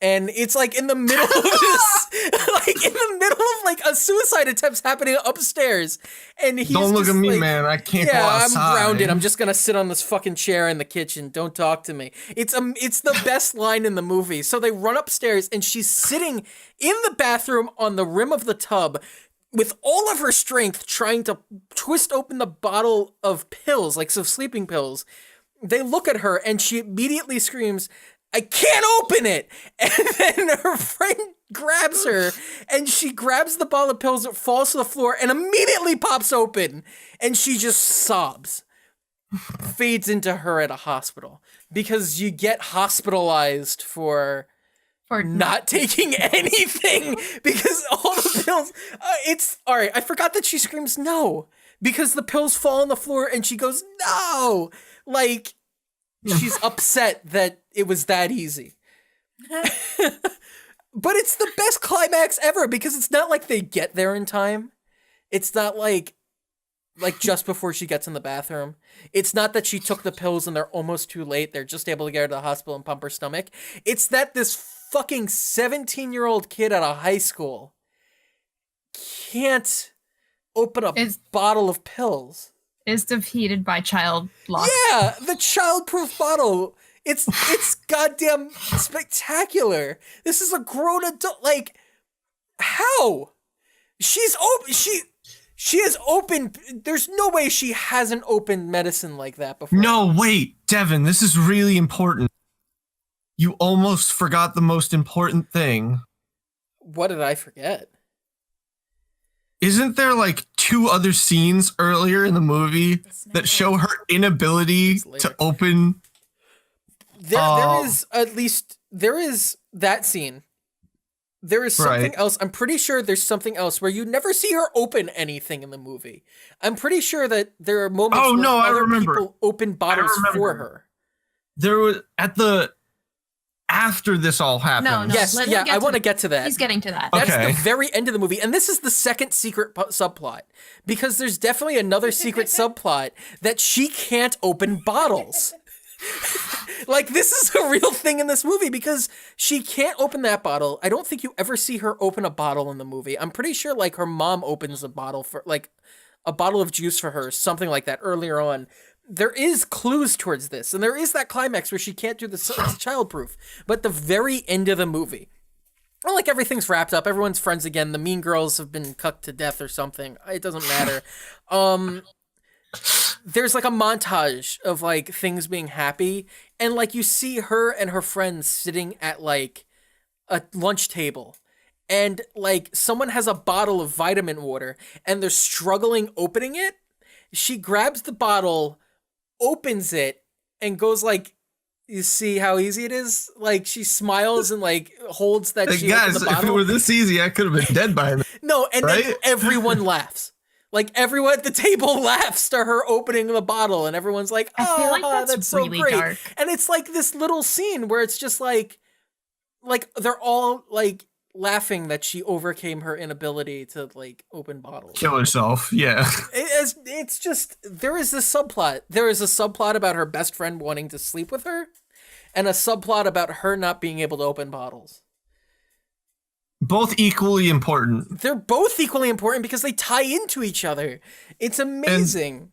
And it's like in the middle of this, like in the middle of like a suicide attempt's happening upstairs, and he's Don't look just at me, like, man. I can't go yeah, outside. I'm grounded. I'm just gonna sit on this fucking chair in the kitchen. Don't talk to me. It's the best line in the movie. So they run upstairs, and she's sitting in the bathroom on the rim of the tub, with all of her strength, trying to twist open the bottle of pills, like some sleeping pills. They look at her, and she immediately screams, "I can't open it!" And then her friend grabs her, and she grabs the bottle of pills, it falls to the floor, and immediately pops open, and she just sobs. Fades into her at a hospital, because you get hospitalized for not taking anything, because all the pills, it's, alright, I forgot that she screams no, because the pills fall on the floor, and she goes, "No!" Like, she's upset that it was that easy. But it's the best climax ever, because it's not like they get there in time. It's not like just before she gets in the bathroom. It's not that she took the pills and they're almost too late. They're just able to get her to the hospital and pump her stomach. It's that this fucking 17-year-old kid out of high school can't open a bottle of pills. Is defeated by child lock. Yeah, the childproof bottle. It's goddamn spectacular. This is a grown adult. Like, how? She's open. She has opened. There's no way she hasn't opened medicine like that before. No, wait, Devin, this is really important. You almost forgot the most important thing. What did I forget? Isn't there like 2 other scenes earlier in the movie that show her inability to open? There is that scene. There is something else. I'm pretty sure there's something else where you never see her open anything in the movie. I'm pretty sure that there are moments where other people open bottles for her. There was after this all happened. No. Yes, I want to get to that. He's getting to that. That's Okay. the very end of the movie. And this is the second secret subplot. Because there's definitely another secret subplot that she can't open bottles. Like, this is a real thing in this movie because she can't open that bottle. I don't think you ever see her open a bottle in the movie. I'm pretty sure, like, her mom opens a bottle for, like, a bottle of juice for her, something like that earlier on. There is clues towards this, and there is that climax where she can't do this. It's childproof. But the very end of the movie, well, like, everything's wrapped up. Everyone's friends again. The mean girls have been cucked to death or something. It doesn't matter. There's like a montage of like things being happy, and like you see her and her friends sitting at like a lunch table, and like someone has a bottle of vitamin water and they're struggling opening it. She grabs the bottle, opens it, and goes like, you see how easy it is? Like, she smiles and like holds that she opened the bottle. If it were this easy, I could have been dead by now. No, and right? then everyone laughs. Like, everyone at the table laughs to her opening the bottle, and everyone's like, oh, I feel like that's so really great. dark. And it's like this little scene where it's just like they're all like laughing that she overcame her inability to like open bottles. Kill herself, yeah. It's just, there is this subplot. There is a subplot about her best friend wanting to sleep with her, and a subplot about her not being able to open bottles. Both equally important. They're both equally important because they tie into each other. It's amazing.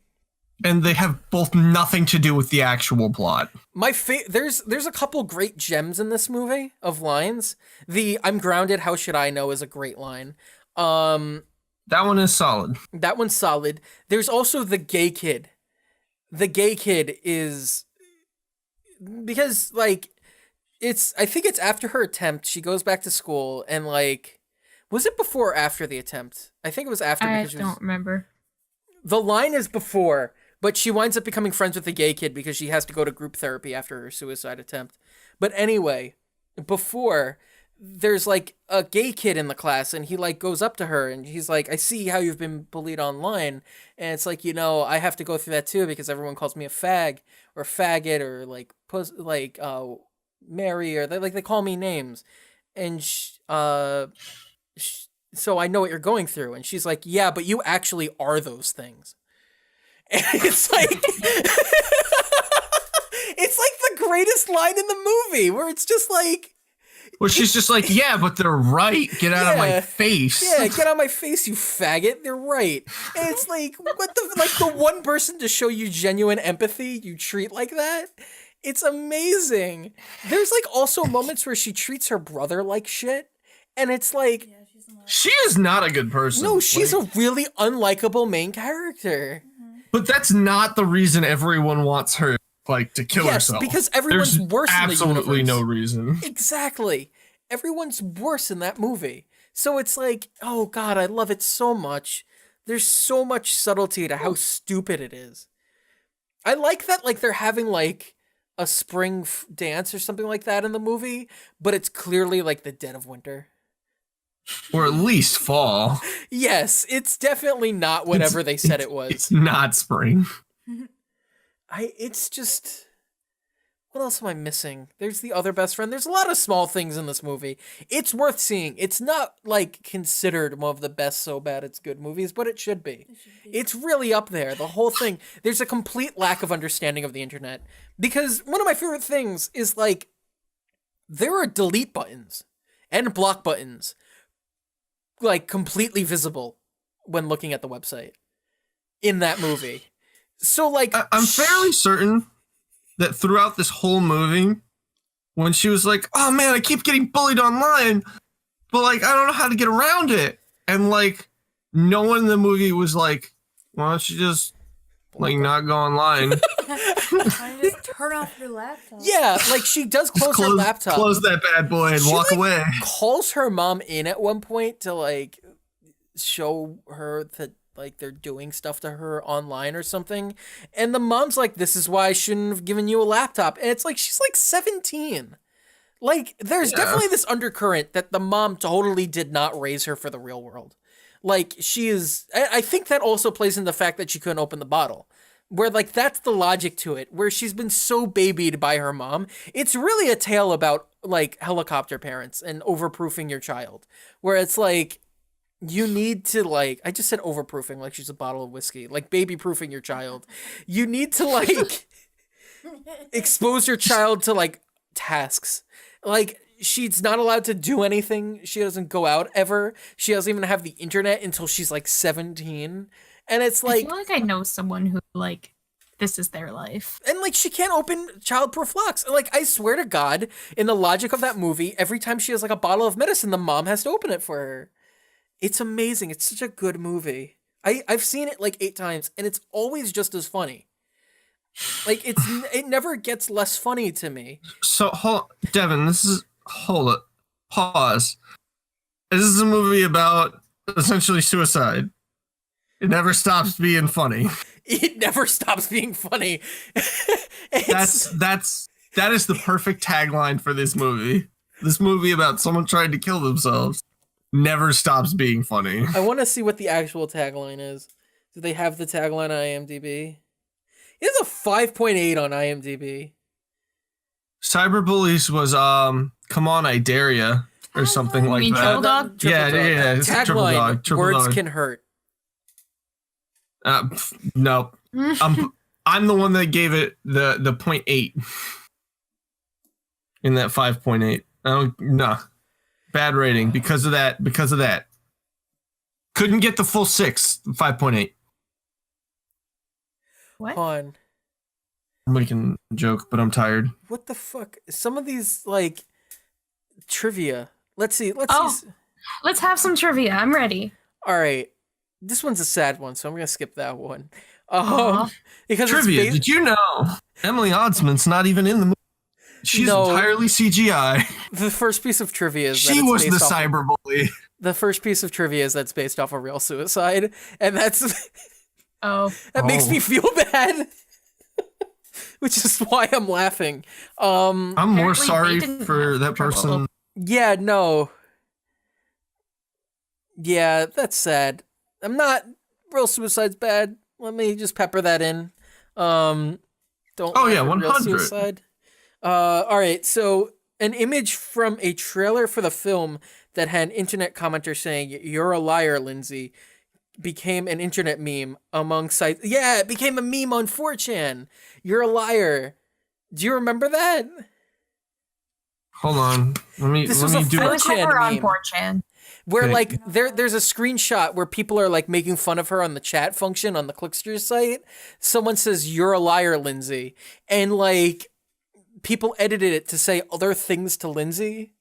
And they have both nothing to do with the actual plot. There's a couple great gems in this movie of lines. The "I'm grounded, how should I know" is a great line. That one is solid. That one's solid. There's also the gay kid. The gay kid is because like I think it's after her attempt, she goes back to school and like, was it before or after the attempt? I think it was after. I don't remember. The line is before, but she winds up becoming friends with the gay kid because she has to go to group therapy after her suicide attempt. But anyway, before, there's like a gay kid in the class and he like goes up to her and he's like, I see how you've been bullied online. And it's like, I have to go through that too because everyone calls me a fag or faggot or like Mary, or they call me names, and so I know what you're going through. And she's like, yeah, but you actually are those things. And it's like it's like the greatest line in the movie where it's just like, well, she's just like, yeah, but they're right. Get out of my face. Yeah, get out of my face, you faggot. They're right. And it's like, what the one person to show you genuine empathy you treat like that? It's amazing. There's like also moments where she treats her brother like shit, and it's like, she is not a good person. No, she's a really unlikable main character. But that's not the reason everyone wants her like to kill herself. Yes, because everyone's worse in the universe. Absolutely no reason. Exactly. Everyone's worse in that movie. So it's like, oh God, I love it so much. There's so much subtlety to how stupid it is. I like that, like, they're having like a spring dance or something like that in the movie, but it's clearly like the dead of winter. Or at least fall. Yes, it's definitely not whatever they said it was. It's not spring. It's just, what else am I missing? There's the other best friend. There's a lot of small things in this movie. It's worth seeing. It's not like considered one of the best so bad it's good movies, but it should be. It's really up there. The whole thing. There's a complete lack of understanding of the internet. Because one of my favorite things is like, there are delete buttons and block buttons like completely visible when looking at the website in that movie. So like, I'm fairly certain that throughout this whole movie, when she was like, oh man, I keep getting bullied online, but like, I don't know how to get around it. And like, no one in the movie was like, why don't you just like not go online? Why don't you just turn off your laptop? Yeah, like she does close her laptop. Close that bad boy and walk away. Calls her mom in at one point to like show her that like they're doing stuff to her online or something. And the mom's like, this is why I shouldn't have given you a laptop. And it's like, she's like 17. Like, there's definitely this undercurrent that the mom totally did not raise her for the real world. Like, she is, I think that also plays into the fact that she couldn't open the bottle. Where, like, that's the logic to it, where she's been so babied by her mom. It's really a tale about, like, helicopter parents and overproofing your child. Where it's like, you need to, like, I just said overproofing like she's a bottle of whiskey. Like, baby-proofing your child. You need to, like, expose your child to like tasks. Like she's not allowed to do anything. She doesn't go out ever. She doesn't even have the internet until she's like 17. And it's I like, feel like I know someone who like this is their life. and like she can't open childproof locks. And like I swear to God, in the logic of that movie, every time she has like a bottle of medicine, the mom has to open it for her. It's amazing. It's such a good movie. I've seen it like 8 times, and it's always just as funny. Like it never gets less funny to me. So, Devin, hold it. Pause. This is a movie about essentially suicide. It never stops being funny. It never stops being funny. That is the perfect tagline for this movie. This movie about someone trying to kill themselves never stops being funny. I want to see what the actual tagline is. Do they have the tagline on IMDb? It's a 5.8 on IMDb. Cyberbullies was "Come on, I dare ya" or something like mean that. Triple Dog? Yeah. It's Triple Tagline, Dog. Triple words Dog. can hurt. No, I'm the one that gave it the 0.8 in that 5.8. Oh no, bad rating because of that. Couldn't get the full 6. 5.8. What? On. I'm making a joke, but I'm tired. What the fuck? Some of these like trivia. Let's see. Let's have some trivia. I'm ready. All right. This one's a sad one, so I'm gonna skip that one. Aw. Because Trivia. it's Did you know Emily Osment's not even in the movie? She's No. entirely CGI. the first piece of trivia is that She it's was the based off- cyberbully. The first piece of trivia is that's based off a real suicide, and that's Oh. that makes Oh. me feel bad. Which is why I'm laughing. I'm more Apparently sorry they didn't for have that trouble. person. Yeah, no. Yeah, that's sad. I'm not real suicide's bad. Let me just pepper that in. Don't Oh, laugh yeah, at real 100. suicide. All right, so an image from a trailer for the film that had an internet commenter saying "You're a liar, Lindsay," became an internet meme among sites. Yeah, it became a meme on 4chan. You're a liar. Do you remember that? Hold on. Let me This was a do I was never on meme. 4chan. Where Okay. like there's a screenshot where people are like making fun of her on the chat function on the Clickster site. Someone says "You're a liar, Lindsay," and like people edited it to say other things to Lindsay.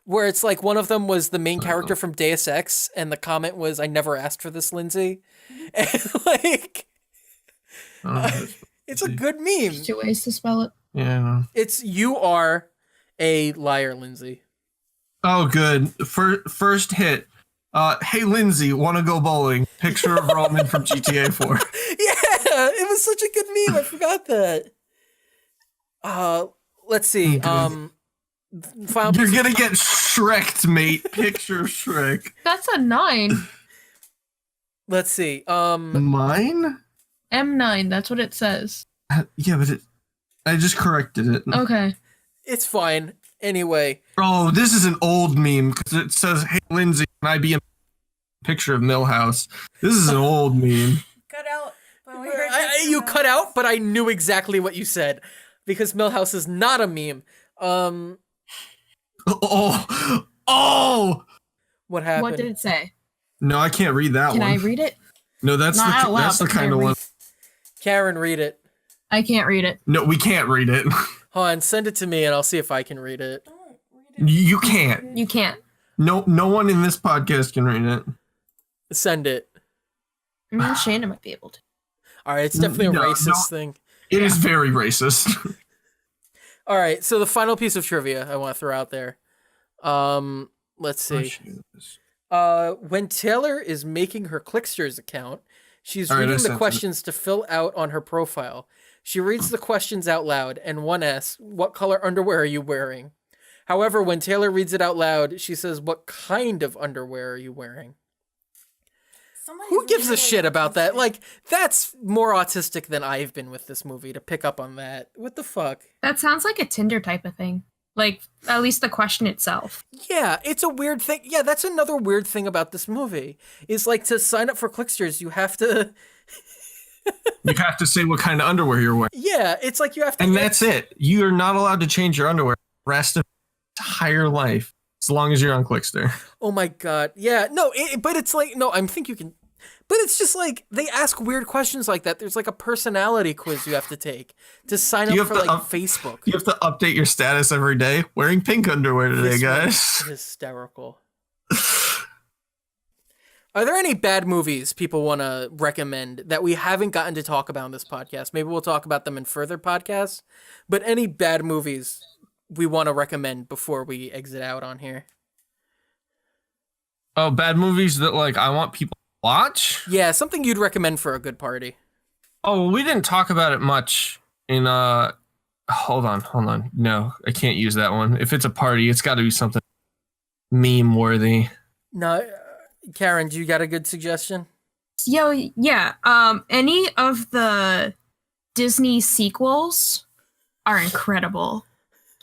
Where it's like one of them was the main character from Deus Ex, and the comment was "I never asked for this, Lindsay," and like it's a good meme. There's 2 ways to spell it. Yeah. It's "You are a liar, Lindsay." Oh, good. First hit. Hey, Lindsay, want to go bowling? Picture of Roman from GTA 4. Yeah, it was such a good meme. I forgot that. Let's see. Final You're piece of- gonna get Shrek'd, mate. Picture of Shrek. That's a 9. Let's see. Mine? M9, that's what it says. Yeah, but I just corrected it. Okay. It's fine. Anyway, Oh, this is an old meme because it says, "Hey, Lindsay, can I be a picture of Millhouse?" This is an old meme. Cut out. But we heard you cut out, but I knew exactly what you said because Millhouse is not a meme. Oh! What happened? What did it say? No, I can't read that Can one. I read it? No, that's Not out loud, that's the but can I kind of read- one. Karen, read it. I can't read it. No, we can't read it. Hold on, send it to me and I'll see if I can read it. Don't read it. You can't. You can't. No one in this podcast can read it. Send it. I mean, Shaina might be able to. All right, it's definitely a No, racist no. thing. It is very racist. All right, so the final piece of trivia I want to throw out there. Let's see. When Taylor is making her Clicksters account, she's All right, I reading the sent it. questions to fill out on her profile. She reads the questions out loud, and one asks, "What color underwear are you wearing?" However, when Taylor reads it out loud, she says, "What kind of underwear are you wearing?" Somebody's Who gives a really shit about that? autistic. Like, that's more autistic than I've been with this movie to pick up on that. What the fuck? That sounds like a Tinder type of thing. Like, at least the question itself. Yeah, it's a weird thing. Yeah, that's another weird thing about this movie. Is like to sign up for Clicksters, you have to You have to say what kind of underwear you're wearing. Yeah, it's like you have to. And that's it. You are not allowed to change your underwear the rest of your entire life as long as you're on Clickster. Oh my god. Yeah, no, but it's like, no, I think you can. But it's just like, they ask weird questions like that. There's like a personality quiz you have to take to sign up for like Facebook. You have to update your status every day. Wearing pink underwear today, guys. Hysterical. Are there any bad movies people want to recommend that we haven't gotten to talk about on this podcast? Maybe we'll talk about them in further podcasts. But any bad movies we want to recommend before we exit out on here? Oh, bad movies that like I want people to watch? Yeah, something you'd recommend for a good party. Oh, we didn't talk about it much in hold on. No, I can't use that one. If it's a party, it's got to be something meme worthy. No, Karen, do you got a good suggestion? Yeah. Any of the Disney sequels are incredible.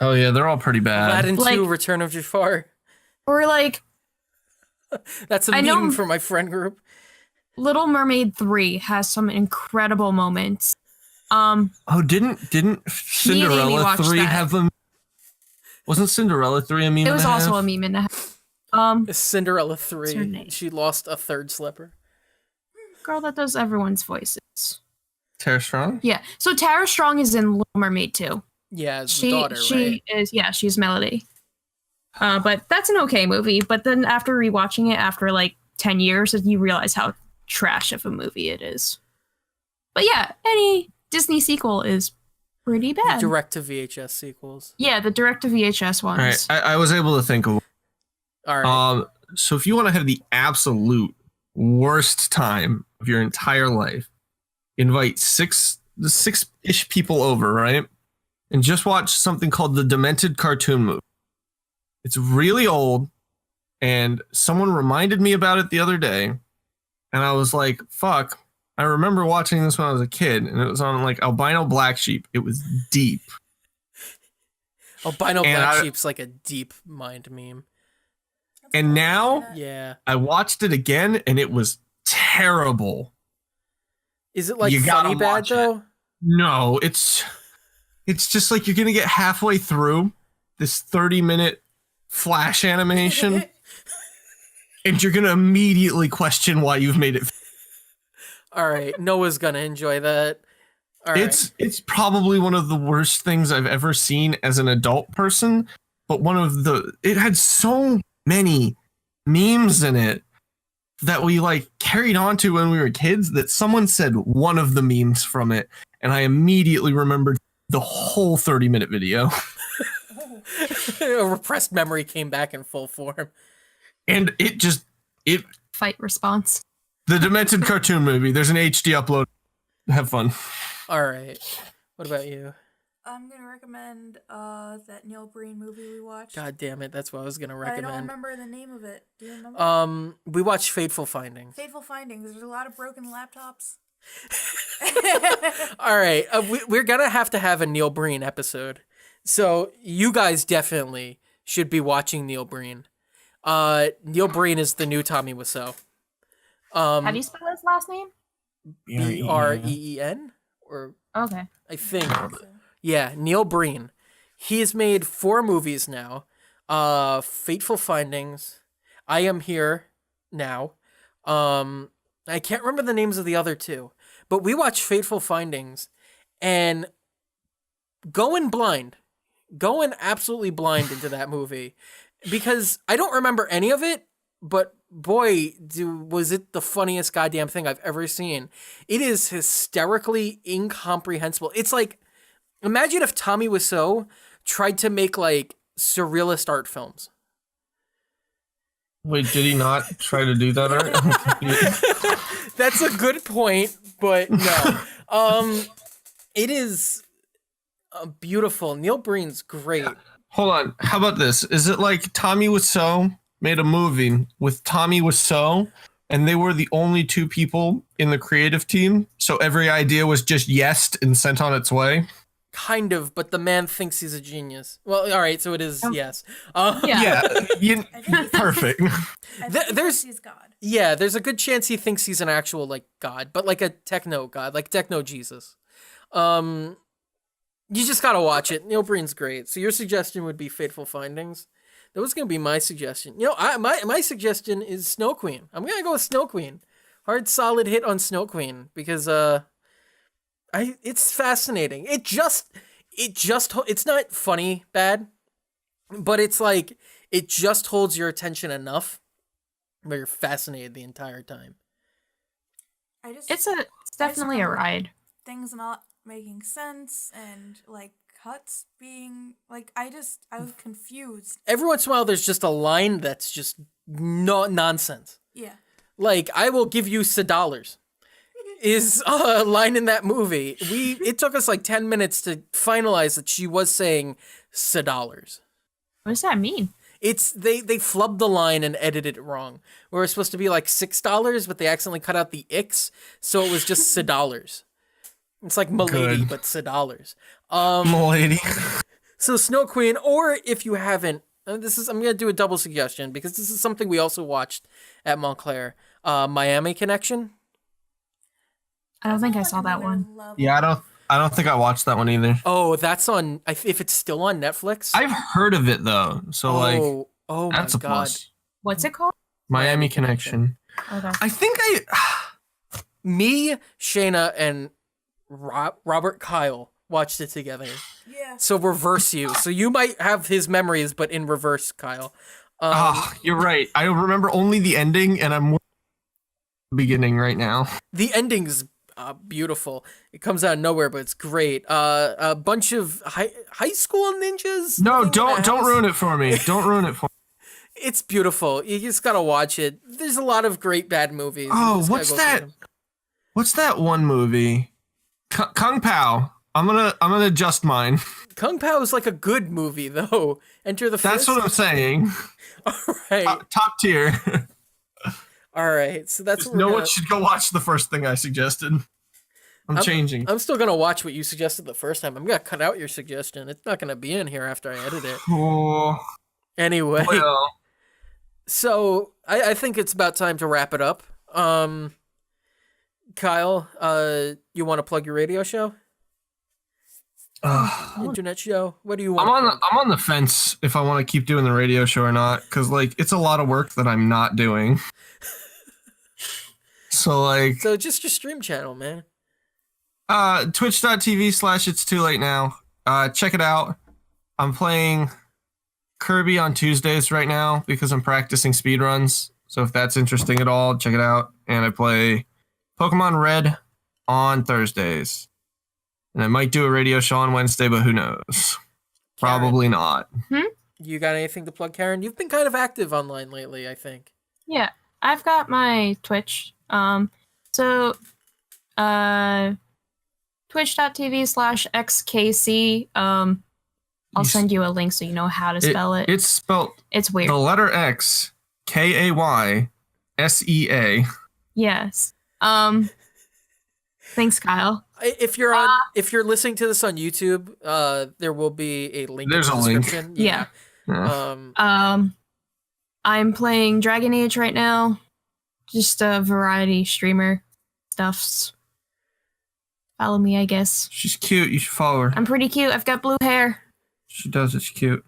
Oh yeah, they're all pretty bad. Aladdin 2, Like- Return of Jafar. Or like That's a I know- meme for my friend group. Little Mermaid 3 has some incredible moments. Oh, didn't Cinderella watched 3 that. have them? Wasn't Cinderella 3 a meme? It was and a also half? a meme and a half. Cinderella her 3. name? She lost a third slipper. Girl that does everyone's voices. Tara Strong? Yeah. So Tara Strong is in Little Mermaid 2. Yeah, as the She daughter, right? is, yeah, she's Melody. But that's an okay movie. But then after rewatching it after like 10 years, you realize how trash of a movie it is. But yeah, any Disney sequel is pretty bad. Direct to VHS sequels. Yeah, the direct to VHS All ones. right, I was able to think of. All right. So if you want to have the absolute worst time of your entire life, invite six-ish people over, right? And just watch something called the Demented Cartoon Movie. It's really old, and someone reminded me about it the other day, and I was like, fuck, I remember watching this when I was a kid, and it was on like Albino Black Sheep. It was deep. Albino and Black I- Sheep's like a deep mind meme. And now Yeah. I watched it again, and it was terrible. Is it like You gotta funny bad watch it. though? No, it's just like you're gonna get halfway through this 30-minute flash animation, and you're gonna immediately question why you've made it. All right, Noah's gonna enjoy that. All right. It's probably one of the worst things I've ever seen as an adult person, but it had so many memes in it that we like carried on to when we were kids that someone said one of the memes from it, and I immediately remembered the whole 30-minute video. A repressed memory came back in full form. And it Fight response. the Demented Cartoon Movie, there's an HD upload. Have fun. All right. What about you? I'm gonna recommend that Neil Breen movie we watched. God damn it, that's what I was gonna But I don't recommend. remember the name of it. Do you remember? We watched Fateful Findings. Fateful Findings. There's a lot of broken laptops. All right, we're gonna have to have a Neil Breen episode. So you guys definitely should be watching Neil Breen. Neil Breen is the new Tommy Wiseau. How do you spell his last name? Breen, or Okay. I think. Yeah, Neil Breen. He has made 4 movies now. Fateful Findings, I Am Here Now. I can't remember the names of the other 2, but we watched Fateful Findings, and going absolutely blind into that movie, because I don't remember any of it, but boy, was it the funniest goddamn thing I've ever seen. It is hysterically incomprehensible. It's like, imagine if Tommy Wiseau tried to make like surrealist art films. Wait, did he not try to do that? That's a good point, but no. It is beautiful. Neil Breen's great. Hold on. How about this? Is it like Tommy Wiseau made a movie with Tommy Wiseau, and they were the only 2 people in the creative team, so every idea was just yesed and sent on its way? kind of, but the man thinks he's a genius. Well, all right, so it is, yes. Yeah. Perfect. There's he's God. Yeah, there's a good chance he thinks he's an actual like god, but like a techno god, like techno Jesus. You just gotta watch it. Neil Breen's great. So your suggestion would be Fateful Findings. That was gonna be my suggestion. My suggestion is Snow Queen. I'm gonna go with Snow Queen. Hard solid hit on Snow Queen because it's fascinating. It's not funny bad, but it's like it just holds your attention enough where you're fascinated the entire time. It's definitely a ride. Things not making sense and like cuts being like I was confused. Every once in a while there's just a line that's just nonsense. Yeah. Like, I will give you $dollars is a line in that movie. It took us like 10 minutes to finalize that she was saying $dollars. What does that mean? It's they flubbed the line and edited it wrong. Where it's supposed to be like $6, but they accidentally cut out the X, so it was just $dollars. It's like Milady, but $dollars. Milady. So Snow Queen, or if you haven't, I'm gonna do a double suggestion because this is something we also watched at Montclair. Miami Connection. I don't think I saw that one. Yeah, I don't think I watched that one either. Oh, that's on. If it's still on Netflix. I've heard of it though, so oh that's my a God. plus. What's it called? Miami Connection. Okay. I think Me, Shaina, and Robert Kyle watched it together. Yeah. So reverse you. So you might have his memories, but in reverse, Kyle. You're right. I remember only the ending, and I'm beginning right now. The ending's beautiful. It comes out of nowhere, but it's great. A bunch of high school ninjas. No, don't ruin it for me. Don't ruin it for me. It's beautiful. You just gotta watch it. There's a lot of great bad movies. Oh, what's that? What's that one movie? Kung Pao. I'm gonna adjust mine. Kung Pao is like a good movie though. Enter the Fist. That's what I'm saying. All right. Top tier. All right. So that's what no one should go watch the first thing I suggested. I'm changing. I'm still gonna watch what you suggested the first time. I'm gonna cut out your suggestion. It's not gonna be in here after I edit it. Oh, Anyway. well. So I think it's about time to wrap it up. Kyle, you want to plug your radio show? Internet show? What do you want? I'm on the fence if I want to keep doing the radio show or not, because like it's a lot of work that I'm not doing. So just your stream channel, man. Twitch.tv/it's too late now. Check it out. I'm playing Kirby on Tuesdays right now because I'm practicing speedruns. So if that's interesting at all, check it out. And I play Pokemon Red on Thursdays. And I might do a radio show on Wednesday, but who knows? Probably not. You got anything to plug, Karen? You've been kind of active online lately, I think. Yeah, I've got my Twitch. Twitch.tv/xkaysea. I'll send you a link so you know how to spell it. It's spelled. It's weird. The letter X, KAYSEA. Yes. Thanks, Kyle. If you're listening to this on YouTube, there will be a link. There's in the a link. description. Yeah. I'm playing Dragon Age right now. Just a variety streamer stuffs. Follow me, I guess. She's cute. You should follow her. I'm pretty cute. I've got blue hair. She does. It's cute.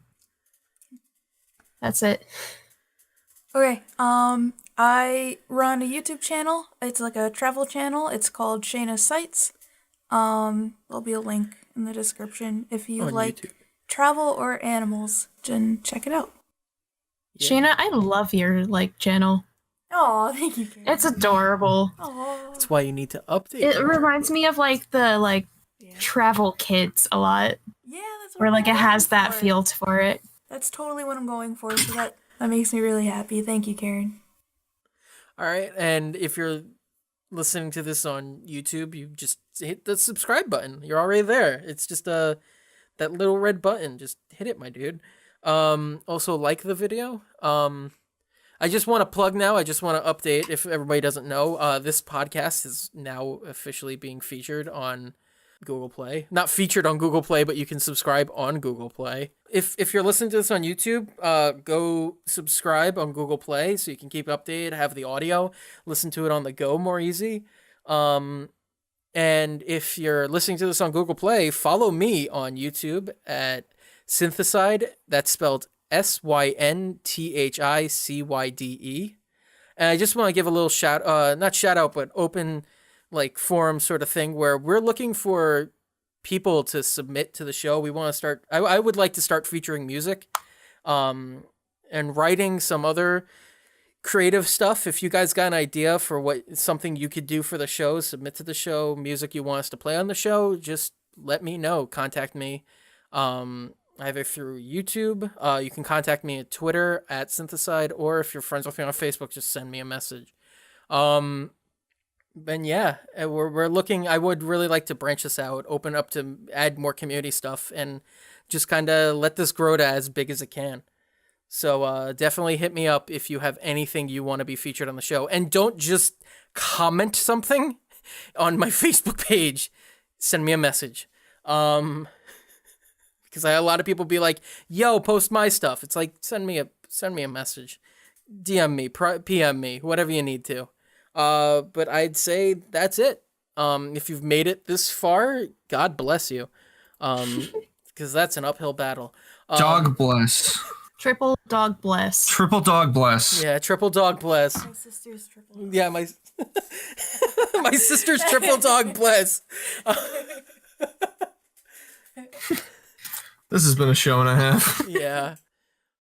That's it. Okay. I run a YouTube channel. It's like a travel channel. It's called Shaina Sights. There'll be a link in the description if you On like YouTube. travel or animals. Then check it out. Yeah. Shaina, I love your channel. Oh, thank you. Karen. It's adorable. Aw. That's why you need to update. It reminds me of the travel kids a lot, Yeah, that's what where I'm it has going that for. feel for it. That's totally what I'm going for. So that makes me really happy. Thank you, Karen. All right, and if you're listening to this on YouTube, you just hit the subscribe button. You're already there. It's just that little red button. Just hit it, my dude. Also like the video. I just want to plug now. I just want to update if everybody doesn't know. This podcast is now officially being featured on Google Play. Not featured on Google Play, but you can subscribe on Google Play. If you're listening to this on YouTube, go subscribe on Google Play so you can keep updated, have the audio, listen to it on the go more easy. And if you're listening to this on Google Play, follow me on YouTube at Synthicyde. That's spelled SYNTHICYDE. And I just want to give a little not shout out, but open like forum sort of thing where we're looking for people to submit to the show. We want to start, I would like to start featuring music, and writing some other creative stuff. If you guys got an idea for something you could do for the show, submit to the show, music you want us to play on the show, just let me know. Contact me. Either through YouTube, you can contact me at Twitter at Synthicyde, or if you're friends with me on Facebook, just send me a message. And yeah, we're looking. I would really like to branch this out, open up to add more community stuff, and just kind of let this grow to as big as it can. So definitely hit me up if you have anything you want to be featured on the show, and don't just comment something on my Facebook page. Send me a message. Because a lot of people be like, "Yo, post my stuff." It's like send me a message, DM me, PM me, whatever you need to. But I'd say that's it. If you've made it this far, God bless you. Because that's an uphill battle. Dog bless. Triple dog bless. Triple dog bless. Yeah, triple dog bless. My sister's triple. Yeah, my sister's triple dog bless. This has been a show and a half. Yeah.